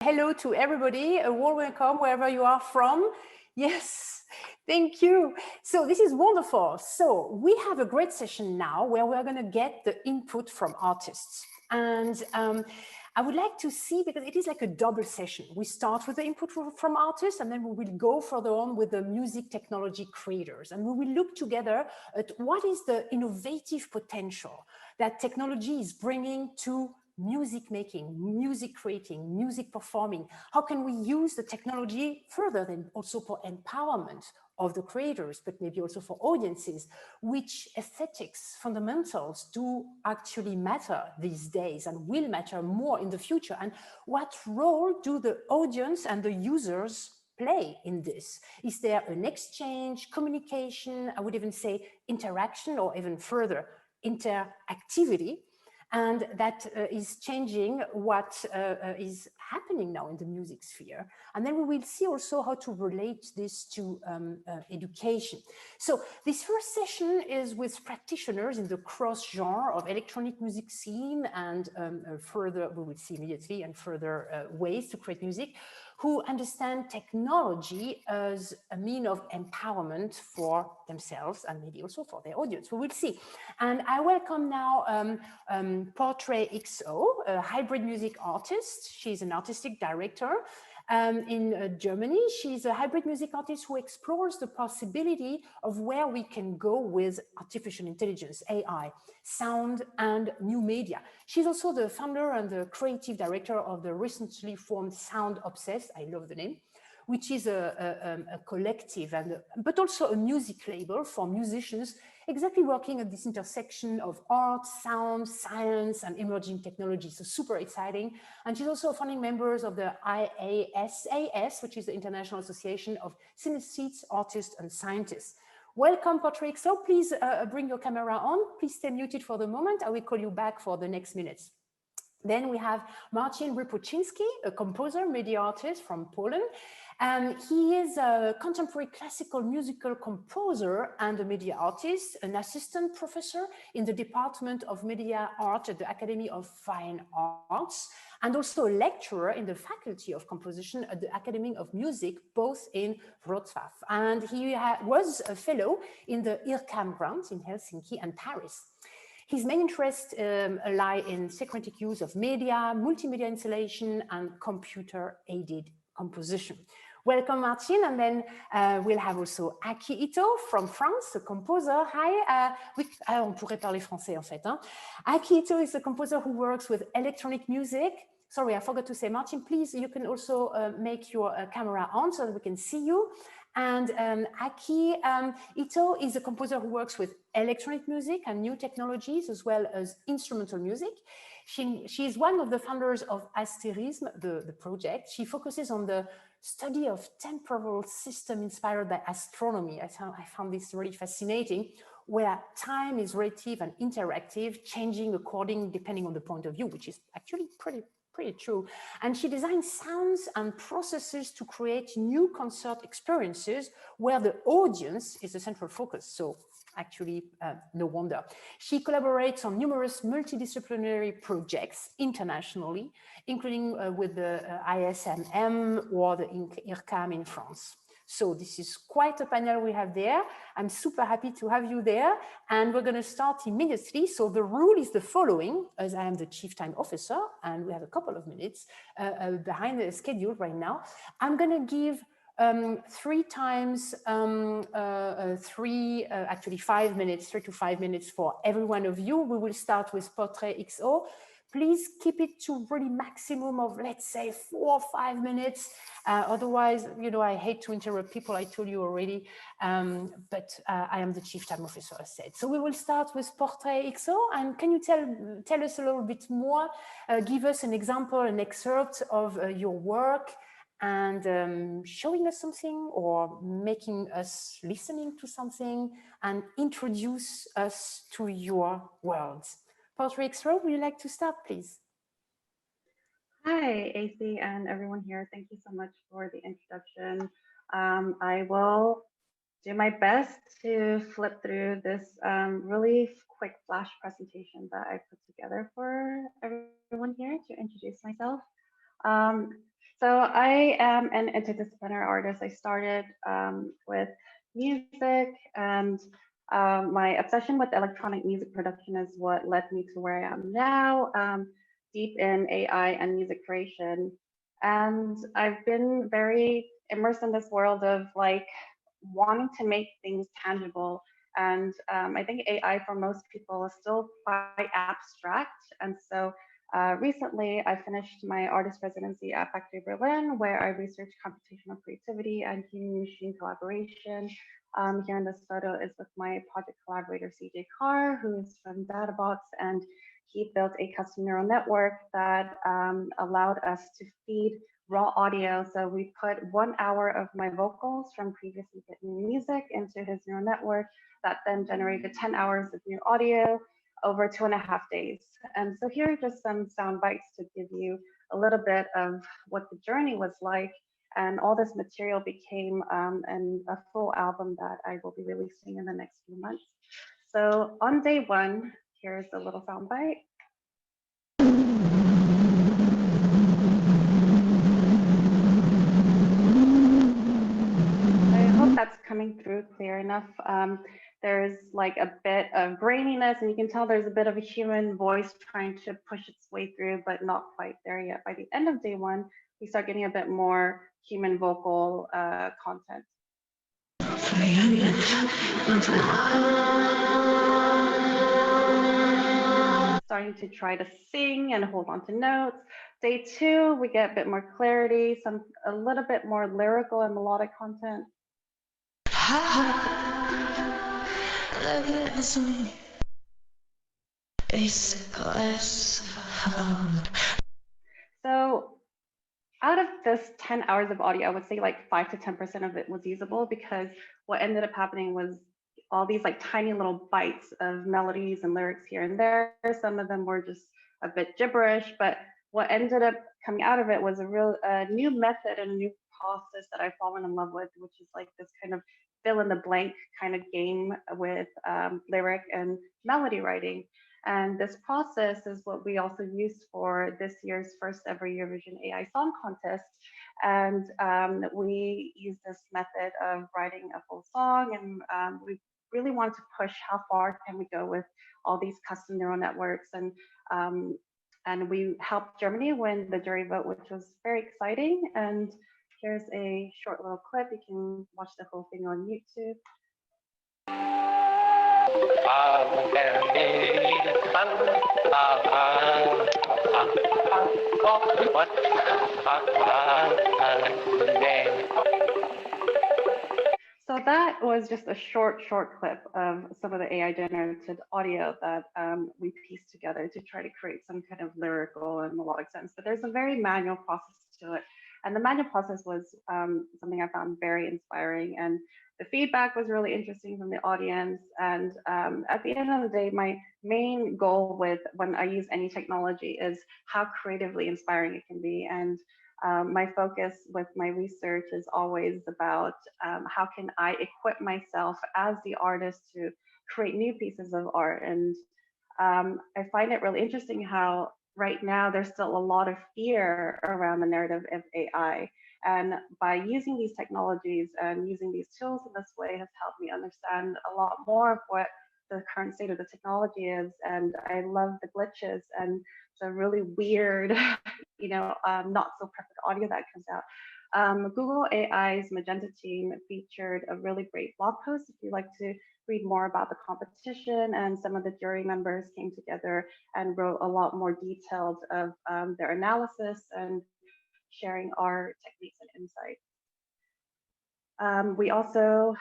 hello to everybody, a warm welcome wherever you are from. Yes, thank you. So this is wonderful. So we have a great session now where we're going to get the input from artists. And I would like to see, because it is like a double session. We start with the input from artists, and then we will go further on with the music technology creators. And we will look together at what is the innovative potential that technology is bringing to music making, music creating, music performing. How can we use the technology further than also for empowerment of the creators, but maybe also for audiences? Which aesthetics fundamentals do actually matter these days and will matter more in the future? And what role do the audience and the users play in this? Is there an exchange, communication, I would even say interaction, or even further interactivity? And that is changing what is happening now in the music sphere. And then we will see also how to relate this to education. So this first session is with practitioners in the cross-genre of electronic music scene, and further, we will see immediately, and further ways to create music, who understand technology as a mean of empowerment for themselves and maybe also for their audience. We will see. And I welcome now Portrait XO, a hybrid music artist. She's an artistic director in Germany. She's a hybrid music artist who explores the possibility of where we can go with artificial intelligence, AI, sound, and new media. She's also the founder and the creative director of the recently formed Sound Obsessed, I love the name, which is a collective, but also a music label for musicians exactly working at this intersection of art, sound, science, and emerging technology. So super exciting. And she's also a founding member of the IASAS, which is the International Association of Synesthetes, Artists, and Scientists. Welcome, Patrick. So please bring your camera on. Please stay muted for the moment. I will call you back for the next minutes. Then we have Marcin Ripoczynski, a composer, media artist from Poland. He is a contemporary classical musical composer and a media artist, an assistant professor in the Department of Media Art at the Academy of Fine Arts, and also a lecturer in the Faculty of Composition at the Academy of Music, both in Wrocław. And he was a fellow in the IRCAM grant in Helsinki and Paris. His main interests lie in syncretic use of media, multimedia installation, and computer-aided composition. Welcome, Martin. And then we'll have also Aki Ito from France, a composer. Hi. On pourrait parler français, en fait. Hein? Aki Ito is a composer who works with electronic music. Sorry, I forgot to say, Martin, please, you can also make your camera on so that we can see you. And Aki Ito is a composer who works with electronic music and new technologies, as well as instrumental music. She is one of the founders of Asterism, the project. She focuses on the study of temporal system inspired by astronomy. I found this really fascinating, where time is relative and interactive, changing depending on the point of view, which is actually pretty true. And she designs sounds and processes to create new concert experiences where the audience is the central focus. So actually, no wonder. She collaborates on numerous multidisciplinary projects internationally, including with the ISMM or the IRCAM in France. So this is quite a panel we have there. I'm super happy to have you there. And we're going to start immediately. So the rule is the following, as I am the Chief Time Officer, and we have a couple of minutes behind the schedule right now. I'm going to give 3 to 5 minutes for every one of you. We will start with Portrait XO. Please keep it to really maximum of, let's say, 4 or 5 minutes. Otherwise, you know, I hate to interrupt people, I told you already, but I am the Chief Time Officer, as said. So we will start with Portrait XO. And can you tell us a little bit more, give us an example, an excerpt of your work, and showing us something or making us listening to something, and introduce us to your worlds. Portrait XO, would you like to start, please? Hi, AC and everyone here. Thank you so much for the introduction. I will do my best to flip through this really quick flash presentation that I put together for everyone here to introduce myself. So I am an interdisciplinary artist. I started with music, and my obsession with electronic music production is what led me to where I am now, deep in AI and music creation. And I've been very immersed in this world of like wanting to make things tangible. And I think AI for most people is still quite abstract. And so recently, I finished my artist residency at Factory Berlin, where I researched computational creativity and human-machine collaboration. Here in this photo is with my project collaborator, CJ Carr, who is from DataBots, and he built a custom neural network that allowed us to feed raw audio. So we put 1 hour of my vocals from previously written music into his neural network that then generated 10 hours of new audio over 2.5 days. And so here are just some sound bites to give you a little bit of what the journey was like. And all this material became a full album that I will be releasing in the next few months. So on day one, here's a little sound bite. I hope that's coming through clear enough. There's like a bit of graininess, and you can tell there's a bit of a human voice trying to push its way through, but not quite there yet. By the end of day one, we start getting a bit more human vocal content. Starting to try to sing and hold on to notes. Day two, we get a bit more clarity, a little bit more lyrical and melodic content. So out of this 10 hours of audio, I would say like 5 to 10% of it was usable, because what ended up happening was all these like tiny little bites of melodies and lyrics here and there. Some of them were just a bit gibberish, but what ended up coming out of it was a new method and a new process that I've fallen in love with, which is like this kind of fill in the blank kind of game with lyric and melody writing. And this process is what we also used for this year's first ever Eurovision AI Song Contest. And we use this method of writing a full song, and we really want to push how far can we go with all these custom neural networks. And we helped Germany win the jury vote, which was very exciting. And here's a short little clip. You can watch the whole thing on YouTube. So that was just a short clip of some of the AI generated audio that we pieced together to try to create some kind of lyrical and melodic sense. But there's a very manual process to it. And the manual process was something I found very inspiring. And the feedback was really interesting from the audience. And at the end of the day, my main goal with when I use any technology is how creatively inspiring it can be. And my focus with my research is always about how can I equip myself as the artist to create new pieces of art. And I find it really interesting how right now there's still a lot of fear around the narrative of AI. And by using these technologies and using these tools in this way has helped me understand a lot more of what the current state of the technology is. And I love the glitches and the really weird, not so perfect audio that comes out. Google AI's Magenta team featured a really great blog post if you'd like to read more about the competition, and some of the jury members came together and wrote a lot more detailed of their analysis and sharing our techniques and insights. We also,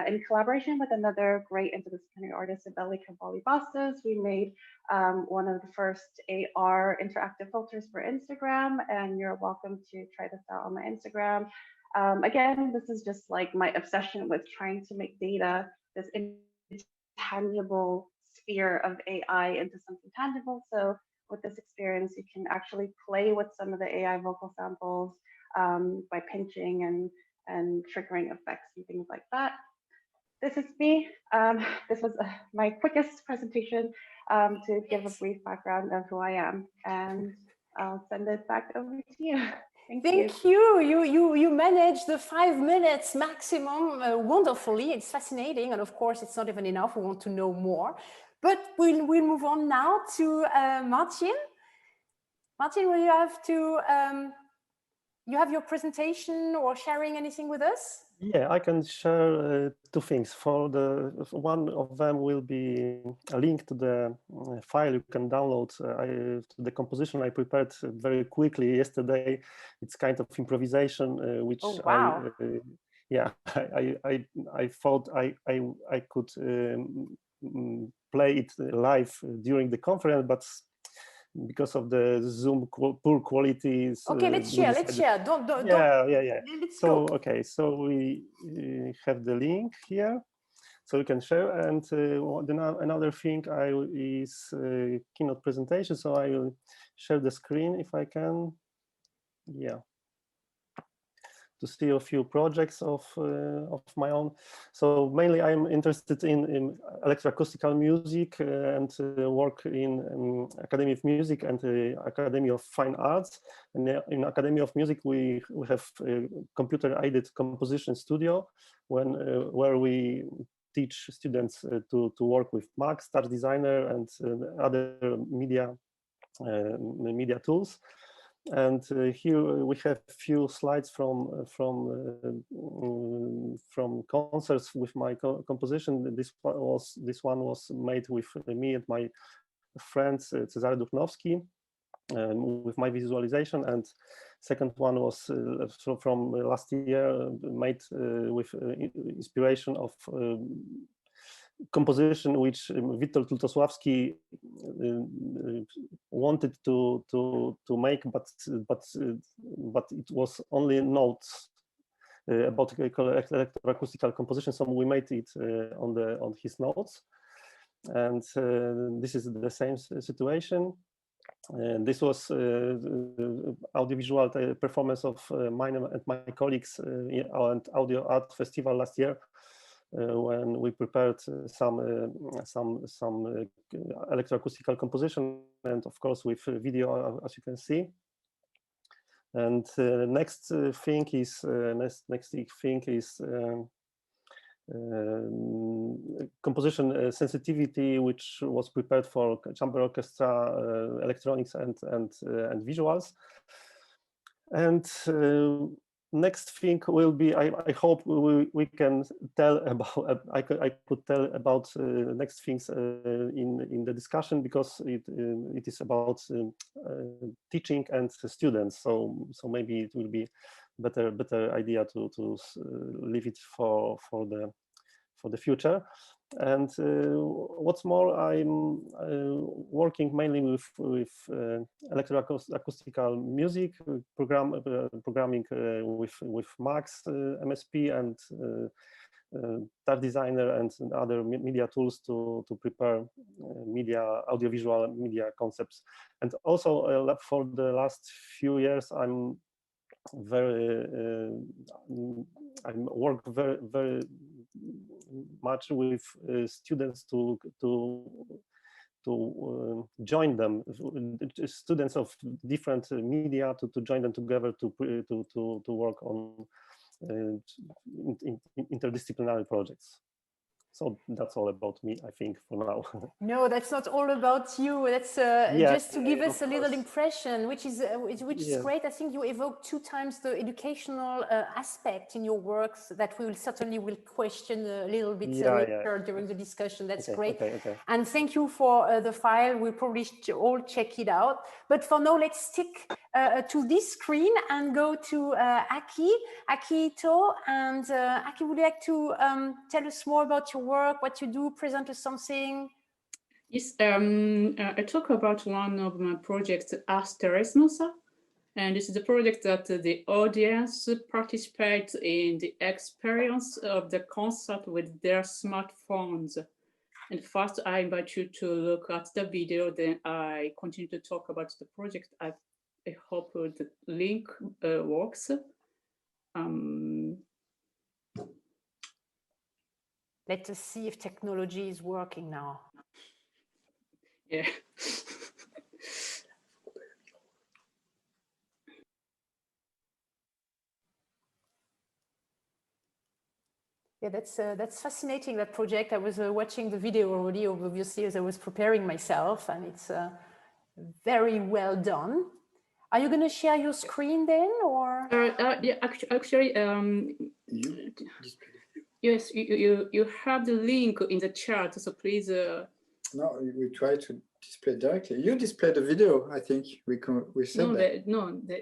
in collaboration with another great interdisciplinary artist, Abeli Cavalli Bastos, we made one of the first AR interactive filters for Instagram, and you're welcome to try this out on my Instagram. Again, this is just like my obsession with trying to make data, this intangible sphere of AI, into something tangible. So with this experience, you can actually play with some of the AI vocal samples by pinching and triggering effects and things like that. This is me. This was my quickest presentation to give a brief background of who I am, and I'll send it back over to you. Thank you. You managed the 5 minutes maximum wonderfully. It's fascinating, and of course, it's not even enough. We want to know more, but we'll move on now to Martin. Martin, will you have to you have your presentation or sharing anything with us? Yeah, I can share two things. One of them will be a link to the file you can download. To the composition I prepared very quickly yesterday. It's kind of improvisation, which wow. I thought I could play it live during the conference, but because of the Zoom poor quality. Okay, let's share. Don't. Yeah. Let's go. go. Okay, so we have the link here, so you can share. And another thing is keynote presentation. So I will share the screen if I can. Yeah. To see a few projects of my own. So mainly I'm interested in electroacoustical music and work in Academy of Music and Academy of Fine Arts. And in Academy of Music, we have a computer-aided composition studio where we teach students to work with Max, Touch Designer, and other media tools. And here we have a few slides from concerts with my composition. This one was made with me and my friend Cezary Duchnowski with my visualization, and second one was from last year, made with inspiration of composition which Witold Lutosławski wanted to make, but it was only notes about electroacoustical composition. So we made it on his notes, and this is the same situation. This was audiovisual performance of mine and my colleagues at Audio Art Festival last year. When we prepared some electroacoustical composition, and of course with video, as you can see. And next thing is composition sensitivity, which was prepared for chamber orchestra, electronics, and visuals. And next thing will be, I hope we can tell about, I could tell about next things in the discussion, because it is about teaching and students. So maybe it will be better idea to leave it for the future. And what's more, I'm working mainly with electroacoustical music programming with Max MSP and Touch Designer and other media tools to prepare audiovisual media concepts. And also for the last few years, I work very much with students to join them, students of different media, to join them together to work on interdisciplinary projects. So that's all about me, I think, for now. No, that's not all about you. That's just to give us a little impression, which is great. I think you evoked 2 times the educational aspect in your works that we will certainly question a little bit later during the discussion. That's great. Okay. And thank you for the file. We'll probably all check it out. But for now, let's stick to this screen and go to Akihito. And Aki, would you like to tell us more about your work, what you do, present us something? Yes, I talk about one of my projects, Asterismus, and this is a project that the audience participates in the experience of the concert with their smartphones. And first, I invite you to look at the video, then I continue to talk about the project. I hope the link works. Let us see if technology is working now. Yeah. Yeah, that's fascinating, that project. I was watching the video already, obviously, as I was preparing myself, and it's very well done. Are you going to share your screen then, or? Yeah, actually, yes, you have the link in the chat, so please. No, we try to display directly. You display the video, I think we said that.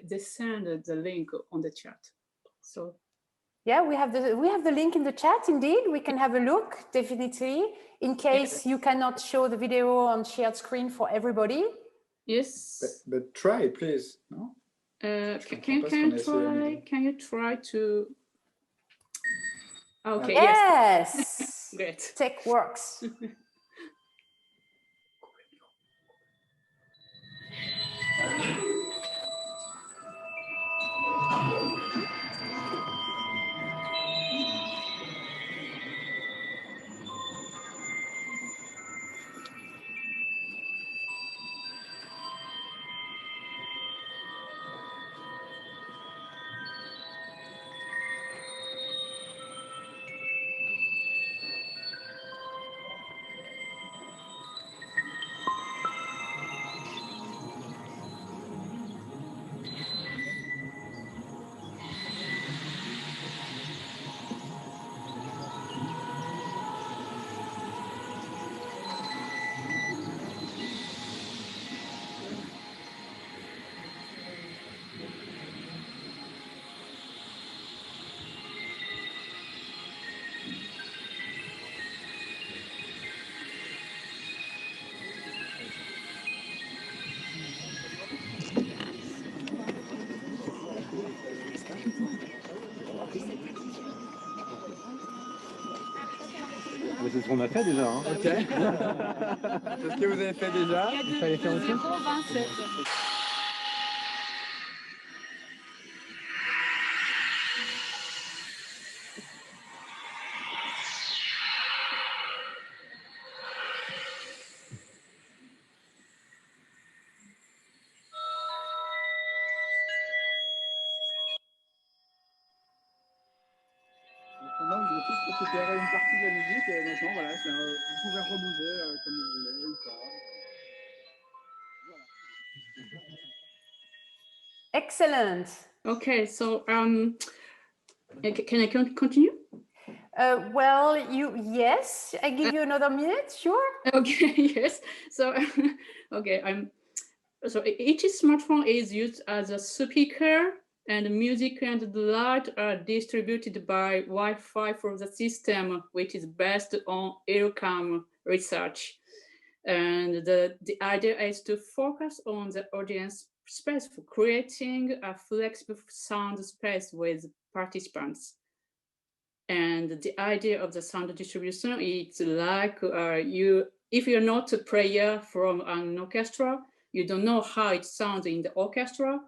They send the link on the chat. So. Yeah, we have the link in the chat. Indeed, we can have a look, definitely, in case you cannot show the video on shared screen for everybody. Yes. But try, please. No. Can you try to? Okay. Yes. Great. Tech works. C'est ce qu'on a fait déjà. Hein. Ok. C'est ce que vous avez fait déjà. Il fallait faire aussi. Maintenant, vous avez tous récupéré une partie de la musique et maintenant, voilà, vous pouvez rebouger comme vous voulez ou pas. Voilà. Excellent. Okay, so can I continue? Well, yes, I give you another minute, sure. Okay, yes. So, okay, so each smartphone is used as a speaker, and music and the light are distributed by Wi-Fi for the system, which is based on EURCAM research. And the idea is to focus on the audience space for creating a flexible sound space with participants. And the idea of the sound distribution is like if you're not a player from an orchestra, you don't know how it sounds in the orchestra,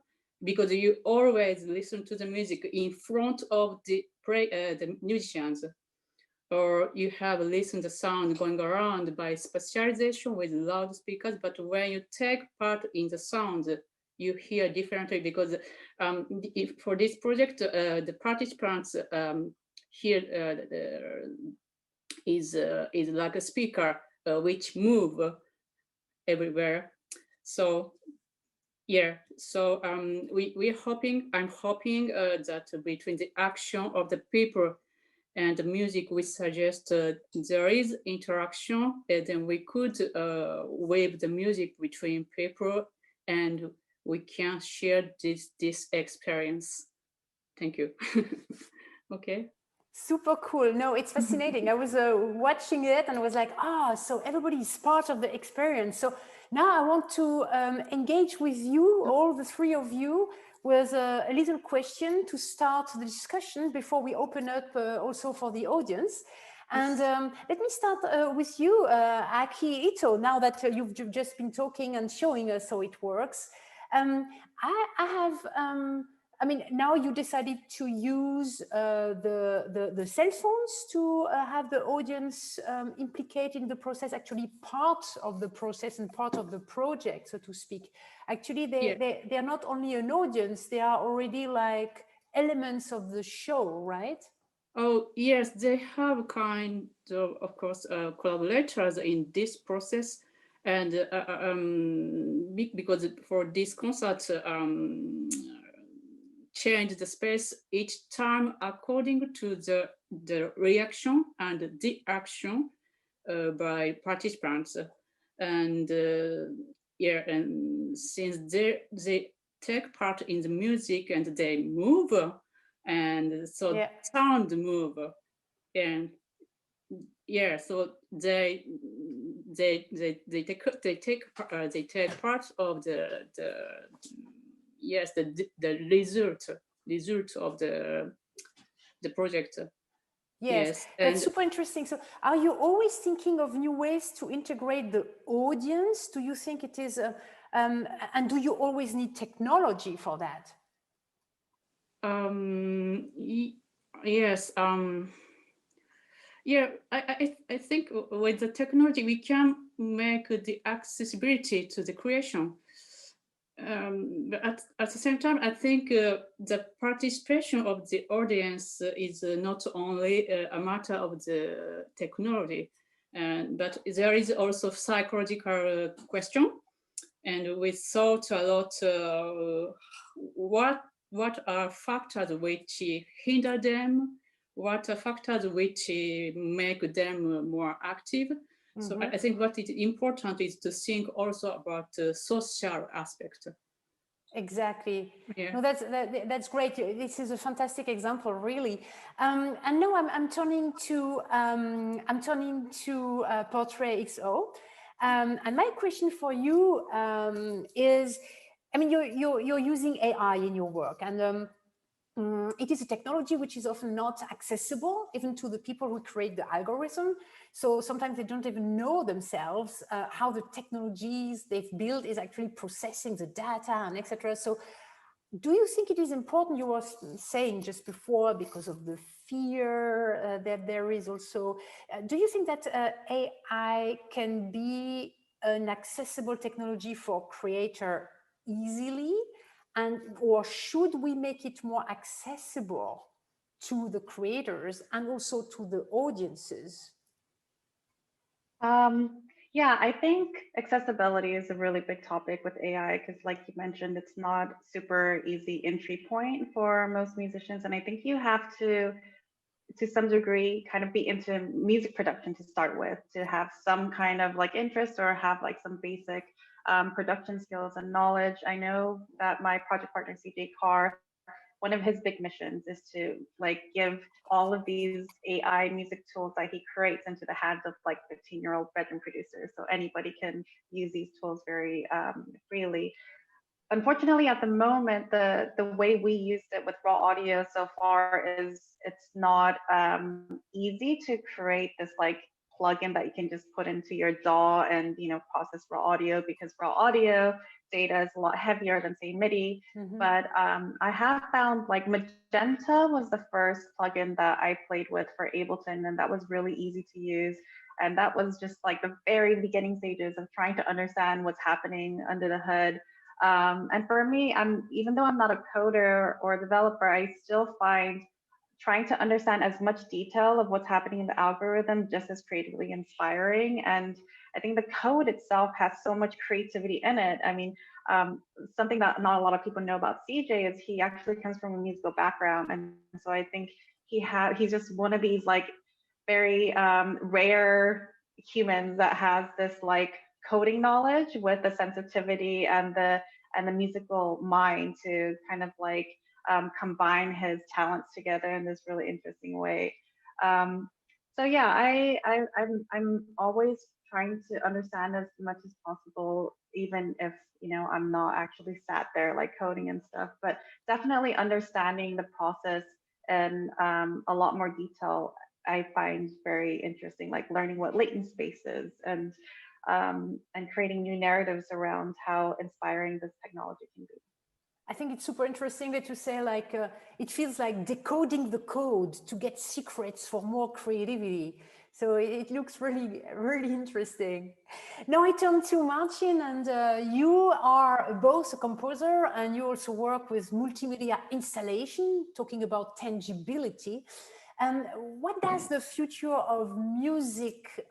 because you always listen to the music in front of the musicians, or you have listened to the sound going around by specialization with loudspeakers. But when you take part in the sound, you hear differently, because for this project, the participants here is like a speaker which move everywhere. So yeah, so I'm hoping that between the action of the people and the music, we suggest there is interaction, and then we could wave the music between people, and we can share this experience. Thank you. Okay. Super cool. No, it's fascinating. I was watching it and I was like, so everybody is part of the experience. So now I want to engage with you, all the three of you, with a little question to start the discussion before we open up also for the audience. And let me start with you, Aki Ito, now that you've just been talking and showing us how it works. I mean, now you decided to use the cell phones to have the audience implicated in the process, actually part of the process and part of the project, so to speak. Actually, they're not only an audience, they are already like elements of the show, right? Oh, yes, they have kind of course, collaborators in this process. And because for this concert, change the space each time according to the reaction and the action by participants. And yeah, and since they take part in the music and they move, and so sound move, and yeah, so they take part of the yes, the result of the project. Yes, that's super interesting. So are you always thinking of new ways to integrate the audience? Do you think it is, and do you always need technology for that? Yes. Yeah, I think with the technology, we can make the accessibility to the creation. But at the same time, I think the participation of the audience is not only a matter of the technology, but there is also psychological question. And we thought a lot what are factors which hinder them, what are factors which make them more active. Mm-hmm. So I think what is important is to think also about the social aspect. Exactly. Yeah. No, that's great. This is a fantastic example, really. And now I'm turning to Portrait XO. And my question for you is, I mean, you're using AI in your work, and it is a technology which is often not accessible even to the people who create the algorithm. So sometimes they don't even know themselves how the technologies they've built is actually processing the data and etc. So do you think it is important, you were saying just before, because of the fear that there is also, do you think that AI can be an accessible technology for creator easily? And or should we make it more accessible to the creators and also to the audiences? Yeah, I think accessibility is a really big topic with AI because, like you mentioned, it's not super easy entry point for most musicians, and I think you have to some degree, kind of be into music production to start with, to have some kind of like interest or have like some basic production skills and knowledge. I know that my project partner CJ Carr, one of his big missions is to like give all of these AI music tools that he creates into the hands of like 15-year-old bedroom producers, so anybody can use these tools very freely. Unfortunately, at the moment, the way we used it with raw audio so far is it's not easy to create this like plugin that you can just put into your DAW and process raw audio, because raw audio data is a lot heavier than say MIDI. But I have found like Magenta was the first plugin that I played with for Ableton, and that was really easy to use. And that was just like the very beginning stages of trying to understand what's happening under the hood. And for me, even though I'm not a coder or a developer, I still find trying to understand as much detail of what's happening in the algorithm just as creatively inspiring. And I think the code itself has so much creativity in it. I mean, something that not a lot of people know about CJ is he actually comes from a musical background, and so I think he's just one of these like very rare humans that has this like coding knowledge with the sensitivity and the musical mind to kind of like combine his talents together in this really interesting way. So yeah, I'm always trying to understand as much as possible, even if I'm not actually sat there like coding and stuff. But definitely understanding the process in a lot more detail I find very interesting, like learning what latent space is and creating new narratives around how inspiring this technology can be. I think it's super interesting that you say like it feels like decoding the code to get secrets for more creativity. So it looks really, really interesting. Now I turn to Martin, and you are both a composer and you also work with multimedia installation, talking about tangibility. And what does the future of music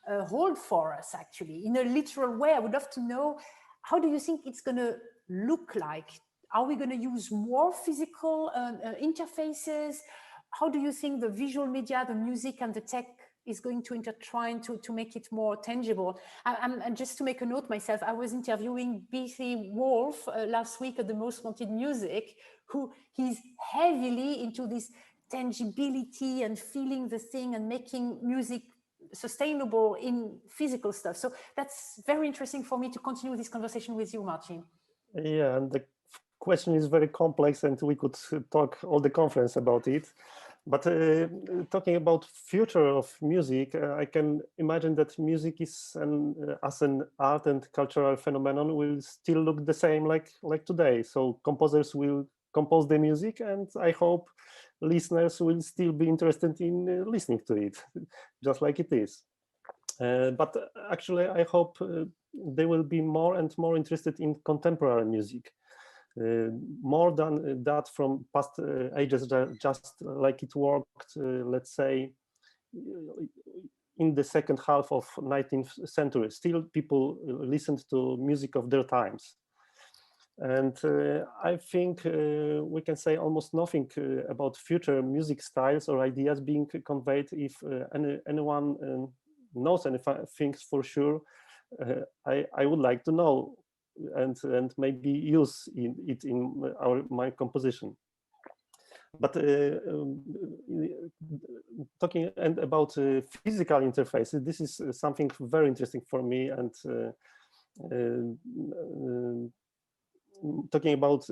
hold for us, actually, in a literal way? I would love to know, how do you think it's going to look like? Are we going to use more physical interfaces? How do you think the visual media, the music and the tech is going to intertwine to make it more tangible? And just to make a note myself, I was interviewing B.C. Wolf last week at the Most Wanted Music, who he's heavily into this tangibility and feeling the thing and making music sustainable in physical stuff. So that's very interesting for me to continue this conversation with you, Martin. Yeah, and the question is very complex, and we could talk all the conference about it. But talking about future of music, I can imagine that music is as an art and cultural phenomenon will still look the same like today. So composers will compose the music, and I hope listeners will still be interested in listening to it, just like it is. But actually, I hope they will be more and more interested in contemporary music. More than that from past ages, just like it worked, let's say, in the second half of 19th century. Still, people listened to music of their times. And I think we can say almost nothing about future music styles or ideas being conveyed if anyone knows anything for sure. I would like to know and maybe use it in my composition. But talking about physical interfaces, this is something very interesting for me. And talking about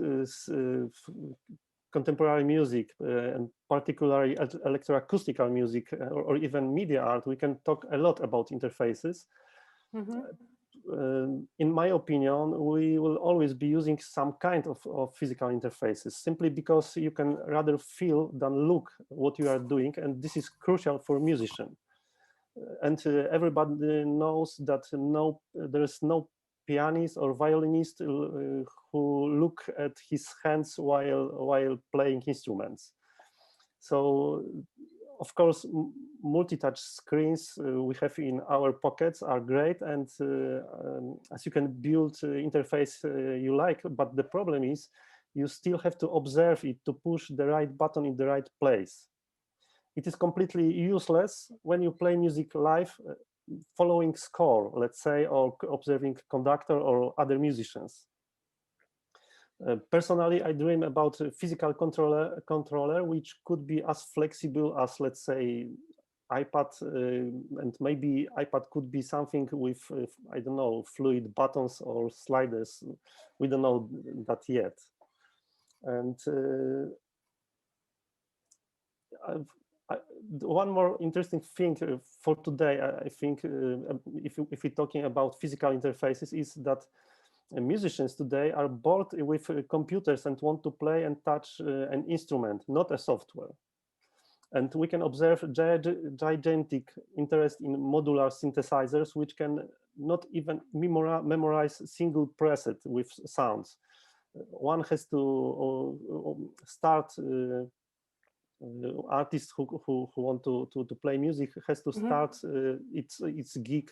contemporary music and particularly electroacoustical music or even media art, we can talk a lot about interfaces. Mm-hmm. In my opinion, we will always be using some kind of physical interfaces, simply because you can rather feel than look what you are doing, and this is crucial for musicians. And everybody knows that there is no pianist or violinist who look at his hands while playing instruments. So, of course, multi-touch screens we have in our pockets are great, and as you can build interface you like, but the problem is you still have to observe it to push the right button in the right place. It is completely useless when you play music live, following score, let's say, or observing conductor or other musicians. Personally, I dream about a physical controller which could be as flexible as, let's say, iPad, and maybe iPad could be something with, I don't know, fluid buttons or sliders. We don't know that yet. And one more interesting thing for today, I think, if we're talking about physical interfaces, is that musicians today are bored with computers and want to play and touch an instrument, not a software. And we can observe gigantic interest in modular synthesizers, which can not even memorize single preset with sounds. One has to start. Artists who want to play music has to start its gig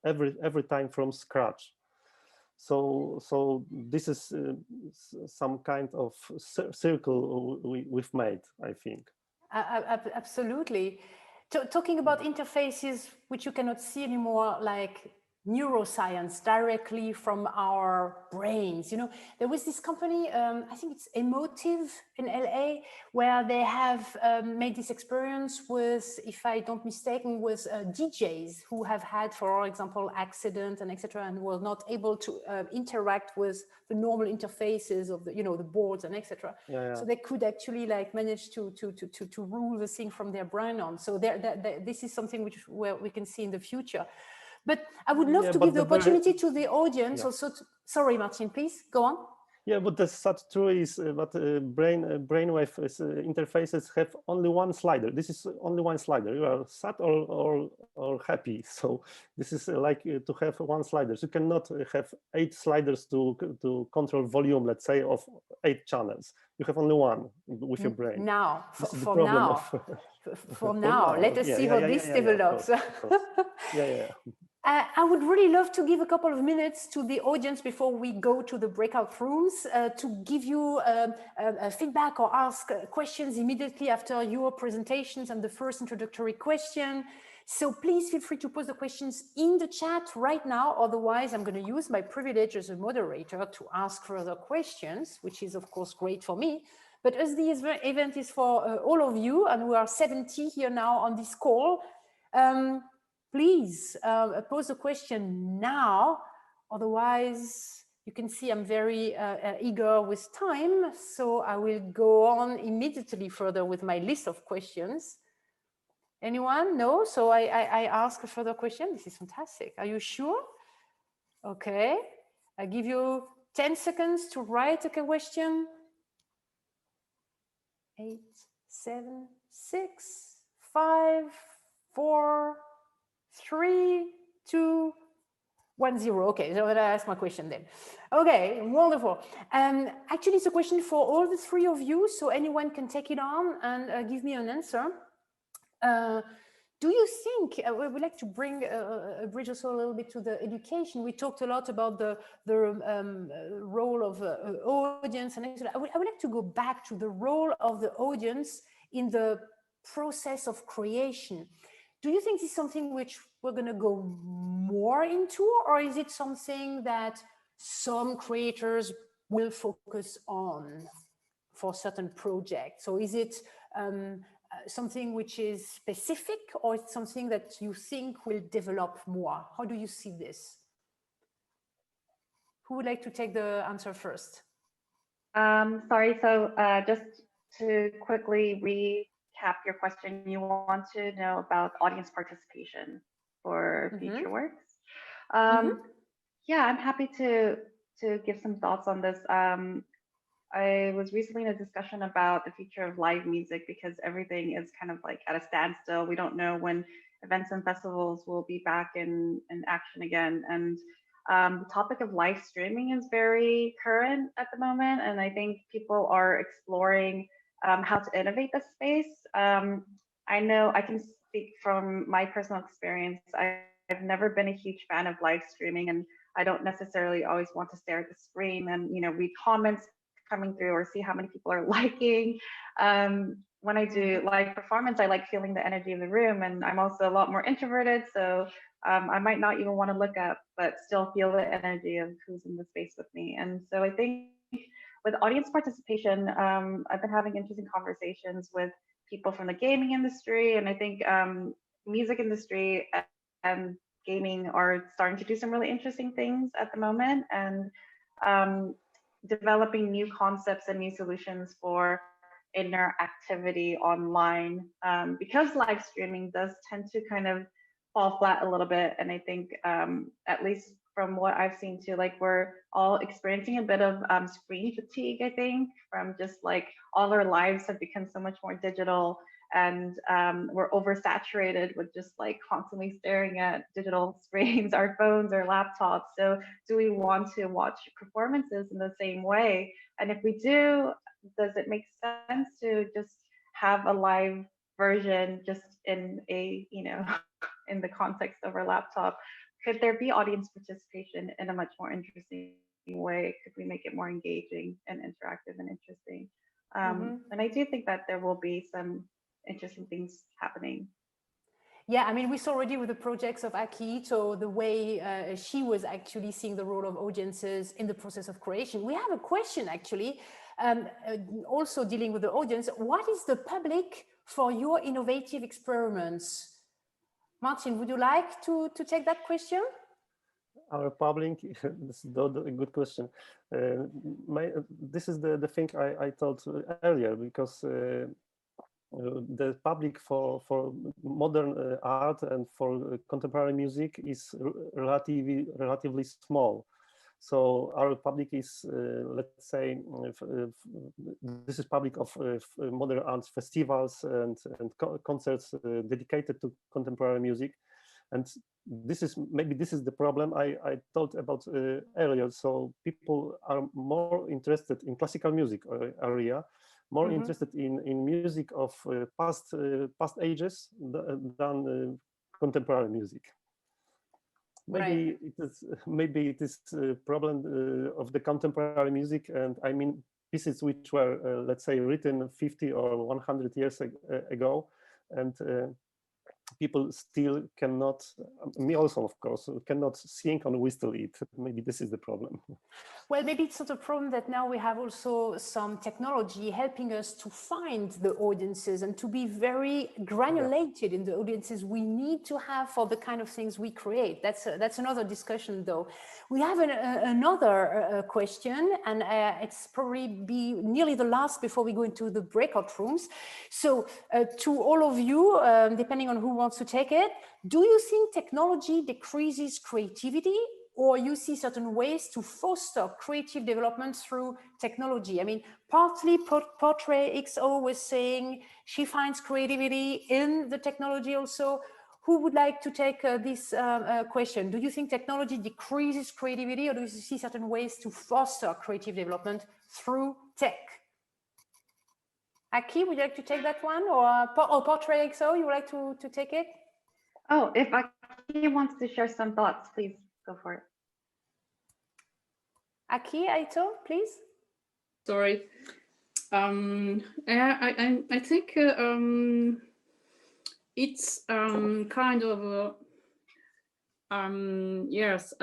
every time from scratch. So this is some kind of circle we've made, I think. Absolutely. Talking about interfaces which you cannot see anymore, like neuroscience directly from our brains. You know, there was this company, I think it's Emotive in LA, where they have made this experience with, if I don't mistaken, with DJs who have had, for example, accident and etc., and were not able to interact with the normal interfaces of the, you know, the boards and etc. Yeah. So they could actually like manage to rule the thing from their brain on. So this is something where we can see in the future. But I would love to give the opportunity to the audience also. Sorry, Martin, please go on. Yeah, but the sad truth is that brainwave interfaces have only one slider. This is only one slider. You are sad or happy. So this is like to have one slider. So you cannot have 8 sliders to control volume, let's say, of 8 channels. You have only one with your brain. Now, for now. For now, let us see how this develops. Of course. Yeah. I would really love to give a couple of minutes to the audience before we go to the breakout rooms to give you feedback or ask questions immediately after your presentations and the first introductory question. So please feel free to post the questions in the chat right now. Otherwise, I'm going to use my privilege as a moderator to ask further questions, which is of course great for me. But as the event is for all of you, and we are 70 here now on this call, please pose a question now. Otherwise, you can see I'm very eager with time. So I will go on immediately further with my list of questions. Anyone? No? So I ask a further question. This is fantastic. Are you sure? Okay. I give you 10 seconds to write a question. 8, 7, 6, 5, 4, 3, 2, 1, 0. Okay, so I ask my question then. Okay, wonderful. Actually, it's a question for all the 3 of you, so anyone can take it on and give me an answer. Do you think, we would like to bring a bridge also a little bit to the education. We talked a lot about the role of audience, and I would like to go back to the role of the audience in the process of creation. Do you think this is something which we're going to go more into, or is it something that some creators will focus on for certain projects? So is it something which is specific, or it's something that you think will develop more? How do you see this? Who would like to take the answer first? Sorry, so just to quickly recap your question, you want to know about audience participation for future works. Yeah, I'm happy to give some thoughts on this. I was recently in a discussion about the future of live music because everything is kind of like at a standstill. We don't know when events and festivals will be back in action again. And the topic of live streaming is very current at the moment. And I think people are exploring how to innovate the space. I know I can speak from my personal experience. I've never been a huge fan of live streaming, and I don't necessarily always want to stare at the screen and read comments coming through or see how many people are liking. When I do live performance, I like feeling the energy of the room, and I'm also a lot more introverted, so I might not even want to look up, but still feel the energy of who's in the space with me. And so I think with audience participation, I've been having interesting conversations with people from the gaming industry, and I think music industry and gaming are starting to do some really interesting things at the moment, and developing new concepts and new solutions for interactivity online, because live streaming does tend to kind of fall flat a little bit. And I think at least from what I've seen too, like we're all experiencing a bit of screen fatigue, I think, from just like all our lives have become so much more digital, and we're oversaturated with just like constantly staring at digital screens, our phones, our laptops. So do we want to watch performances in the same way? And if we do, does it make sense to just have a live version just in a, in the context of our laptop? Could there be audience participation in a much more interesting way? Could we make it more engaging and interactive and interesting? And I do think that there will be some interesting things happening. Yeah, I mean, we saw already with the projects of Akihito, the way she was actually seeing the role of audiences in the process of creation. We have a question actually, also dealing with the audience. What is the public for your innovative experiments? Martin, would you like to take that question? Our public, this is a good question. This is the thing I told earlier, because the public for modern art and for contemporary music is relatively small. So our public is, let's say, this is public of modern arts festivals and concerts dedicated to contemporary music. And this is the problem I talked about earlier. So people are more interested in classical music area, more interested in music of past ages than contemporary music. Maybe it is a problem of the contemporary music, and I mean pieces which were let's say written 50 or 100 years ago, and people still cannot, me also of course, cannot sing or whistle it. Maybe this is the problem. Well, maybe it's not a problem that now we have also some technology helping us to find the audiences and to be very granulated in the audiences we need to have for the kind of things we create. That's another discussion though. We have another question, and it's probably be nearly the last before we go into the breakout rooms. So to all of you, depending on who wants to take it, do you think technology decreases creativity, or you see certain ways to foster creative development through technology? I mean, partly Portrait XO was saying she finds creativity in the technology also. Who would like to take this question? Do you think technology decreases creativity, or do you see certain ways to foster creative development through tech? Aki, would you like to take that one? Or Portrait XO, you would like to take it? Oh, if Aki wants to share some thoughts, please go for it. Aki, Aito, please. Sorry. I think it's kind of yes.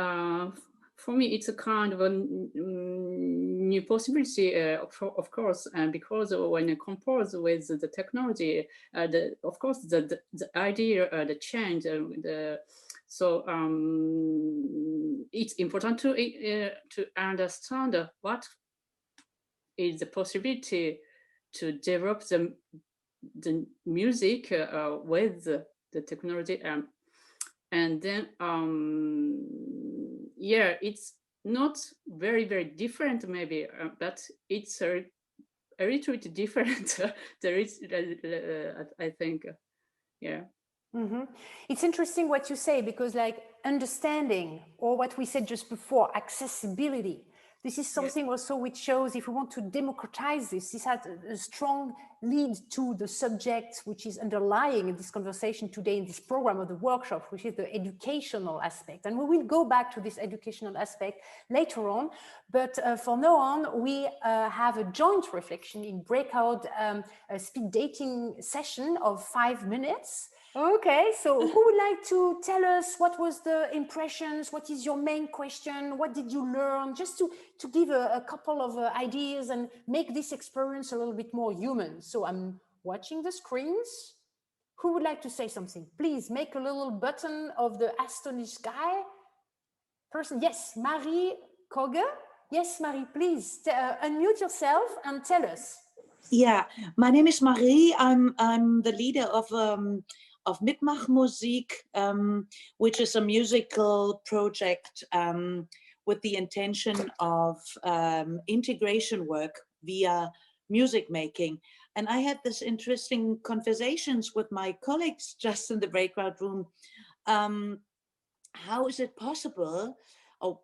For me, it's a kind of a new possibility, of course, and because when I compose with the technology, of course, the idea, the change, so it's important to understand what is the possibility to develop the music with the technology, and then yeah, it's not very different maybe, but it's a little bit different. There is, I think, yeah. It's interesting what you say, because like understanding, or what we said just before, accessibility, this is something also which shows if we want to democratize this has a strong lead to the subject which is underlying in this conversation today in this program of the workshop, which is the educational aspect. And we will go back to this educational aspect later on. But for now on, we have a joint reflection in breakout speed dating session of 5 minutes. Okay, so who would like to tell us what was the impressions? What is your main question? What did you learn? Just to give a couple of ideas and make this experience a little bit more human. So I'm watching the screens. Who would like to say something? Please make a little button of the astonished guy person. Yes, Marie Koge. Yes, Marie, please unmute yourself and tell us. Yeah, my name is Marie. I'm the leader of Mitmachmusik, which is a musical project with the intention of integration work via music making. And I had this interesting conversations with my colleagues just in the breakout room. How is it possible? Oh,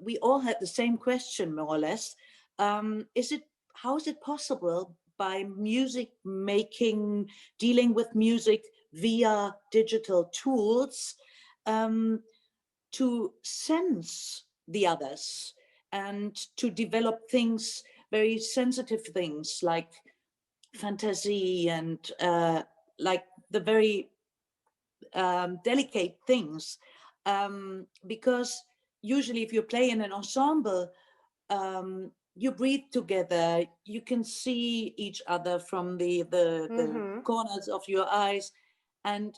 we all had the same question, more or less. How is it possible by music making, dealing with music via digital tools, to sense the others and to develop things, very sensitive things like fantasy and like the very delicate things, because usually if you play in an ensemble, you breathe together, you can see each other from the corners of your eyes. And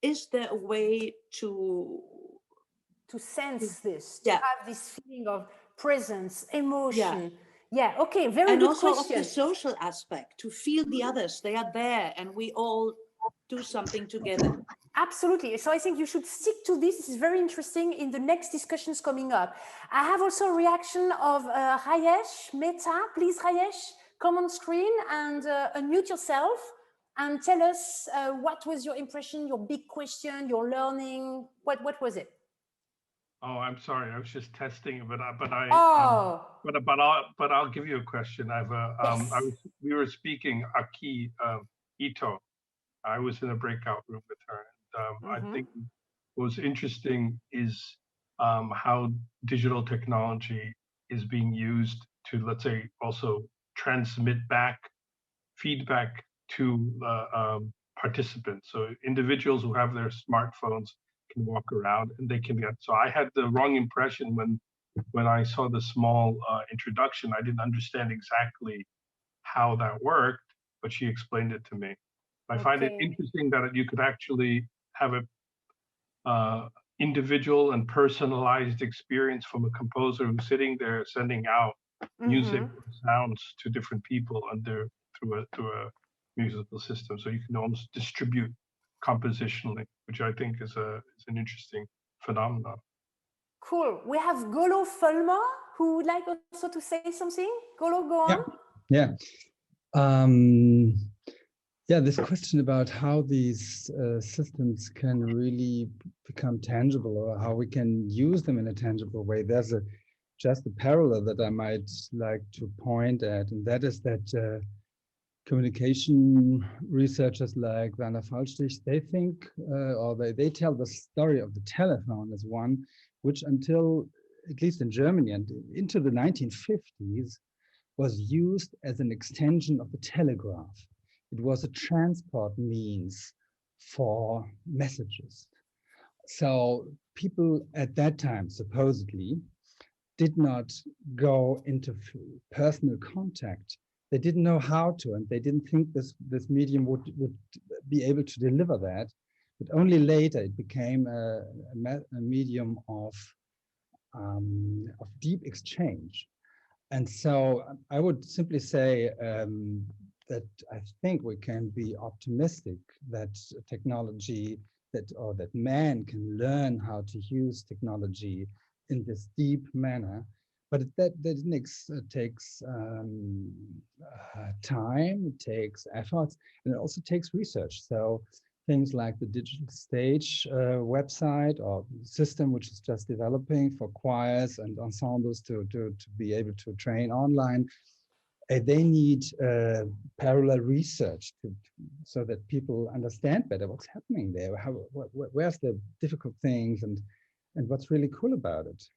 is there a way to sense this, to have this feeling of presence, emotion? Yeah, okay, very and good also question. of the social aspect, to feel the others, they are there and we all do something together. Absolutely. So I think you should stick to this. This is very interesting in the next discussions coming up. I have also a reaction of Rayesh Mehta. Please, Rayesh, come on screen and unmute yourself and tell us what was your impression, your big question, your learning. What was it? Oh, I'm sorry. I was just testing, but I'll give you a question. We were speaking Aki Ito. I was in a breakout room with her. And, I think what was interesting is how digital technology is being used to, let's say, also transmit feedback to participants. So individuals who have their smartphones can walk around and they can get. So I had the wrong impression when I saw the small introduction. I didn't understand exactly how that worked, but she explained it to me. I find it interesting that you could actually have a individual and personalized experience from a composer who's sitting there sending out music or sounds to different people through a musical system. So you can almost distribute compositionally, which I think is an interesting phenomenon. Cool. We have Golo Fulmer who would like also to say something. Golo, go on. Yeah. Yeah, this question about how these systems can really become tangible or how we can use them in a tangible way. There's just a parallel that I might like to point at, and that is that communication researchers like Werner Fallstich, they think, or they tell the story of the telephone as one, which until, at least in Germany and into the 1950s, was used as an extension of the telegraph. It was a transport means for messages. So people at that time, supposedly, did not go into personal contact. They didn't know how to, and they didn't think this medium would be able to deliver that. But only later it became a medium of deep exchange. And so I would simply say that I think we can be optimistic that technology, that man can learn how to use technology in this deep manner. But that takes time, it takes efforts, and it also takes research. So things like the Digital Stage website or system, which is just developing for choirs and ensembles to be able to train online, they need parallel research so that people understand better what's happening there, where's the difficult things and what's really cool about it.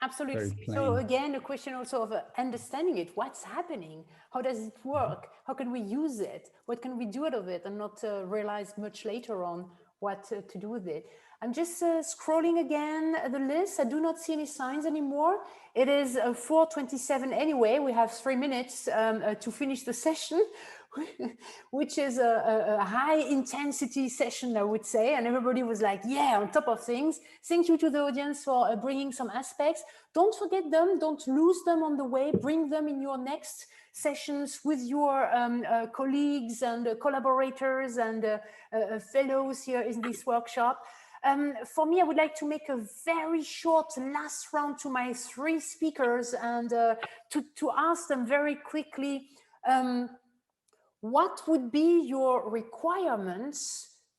Absolutely. So again, a question also of understanding it. What's happening? How does it work? How can we use it? What can we do out of it and not realize much later on what to do with it? I'm just scrolling again the list. I do not see any signs anymore. It is 4:27 anyway. We have 3 minutes to finish the session, which is a high intensity session, I would say. And everybody was like, yeah, on top of things. Thank you to the audience for bringing some aspects. Don't forget them. Don't lose them on the way. Bring them in your next sessions with your colleagues and collaborators and fellows here in this workshop. For me, I would like to make a very short last round to my 3 speakers and to ask them very quickly, what would be your requirements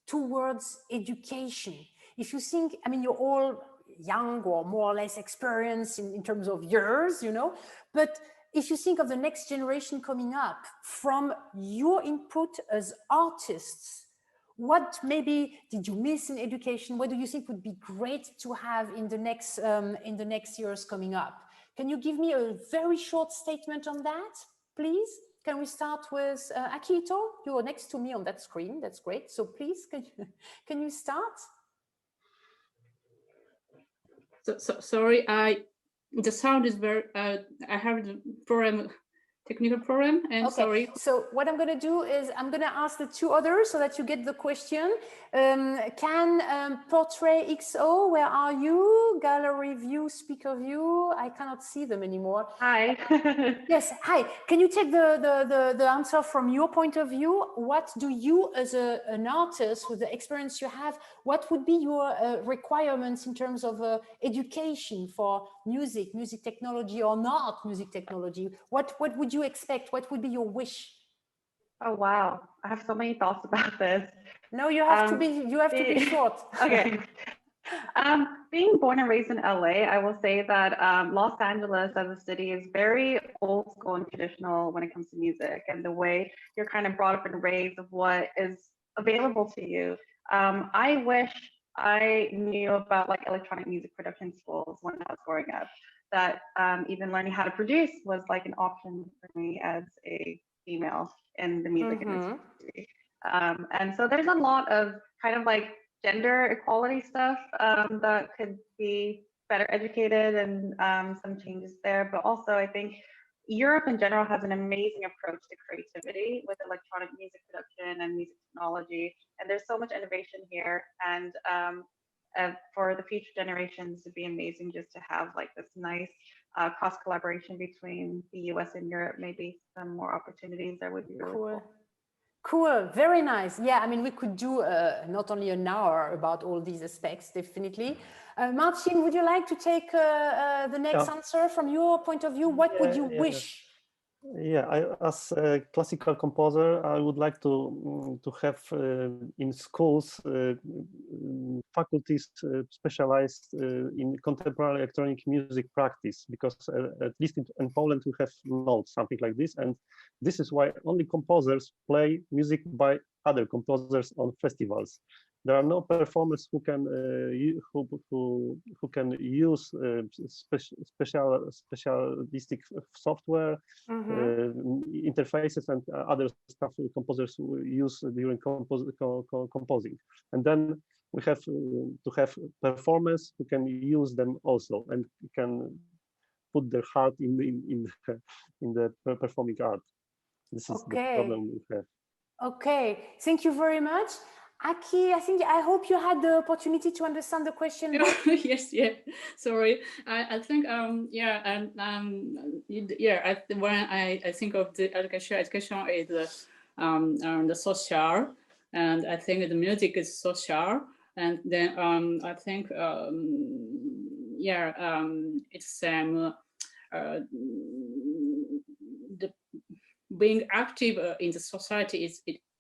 towards education? If you think, I mean, you're all young or more or less experienced in terms of years, you know, but if you think of the next generation coming up, from your input as artists, what maybe did you miss in education? What do you think would be great to have in the next years coming up? Can you give me a very short statement on that, please? Can we start with Akito? You are next to me on that screen. That's great. So please, can you start? So sorry, the sound is very. I have the problem technical problem, and okay. sorry. So what I'm going to do is I'm going to ask the two others so that you get the question. Can Portrait XO, where are you? Gallery view, speaker view. I cannot see them anymore. Hi. Yes, hi. Can you take the answer from your point of view? What do you, as an artist with the experience you have, what would be your requirements in terms of education for music technology or not music technology? What would you expect? What would be your wish? Oh, wow. I have so many thoughts about this. No, you have to be short. Okay. Being born and raised in LA, I will say that Los Angeles as a city is very old school and traditional when it comes to music and the way you're kind of brought up and raised of what is available to you. I wish I knew about like electronic music production schools when I was growing up, that even learning how to produce was like an option for me as a female in the music industry. And so there's a lot of kind of like gender equality stuff that could be better educated and some changes there. But also I think Europe in general has an amazing approach to creativity with electronic music production and music technology. And there's so much innovation here. And for the future generations, it'd be amazing just to have like this nice cross collaboration between the US and Europe, maybe some more opportunities there would be really cool. Cool, very nice. Yeah, I mean, we could do not only an hour about all these aspects, definitely. Martin, would you like to take the next answer from your point of view? What would you wish? Yeah, as a classical composer, I would like to have in schools faculties specialized in contemporary electronic music practice, because at least in Poland we have not something like this, and this is why only composers play music by other composers on festivals. There are no performers who can use specialistic software, interfaces, and other stuff composers use during composing. And then we have to have performers who can use them also and can put their heart in the performing art. This is the problem we have. Okay, thank you very much. Aki, I hope you had the opportunity to understand the question. Yes, yeah. Sorry, I think when I think of the education is the social, and I think the music is social, and then I think it's being active in the society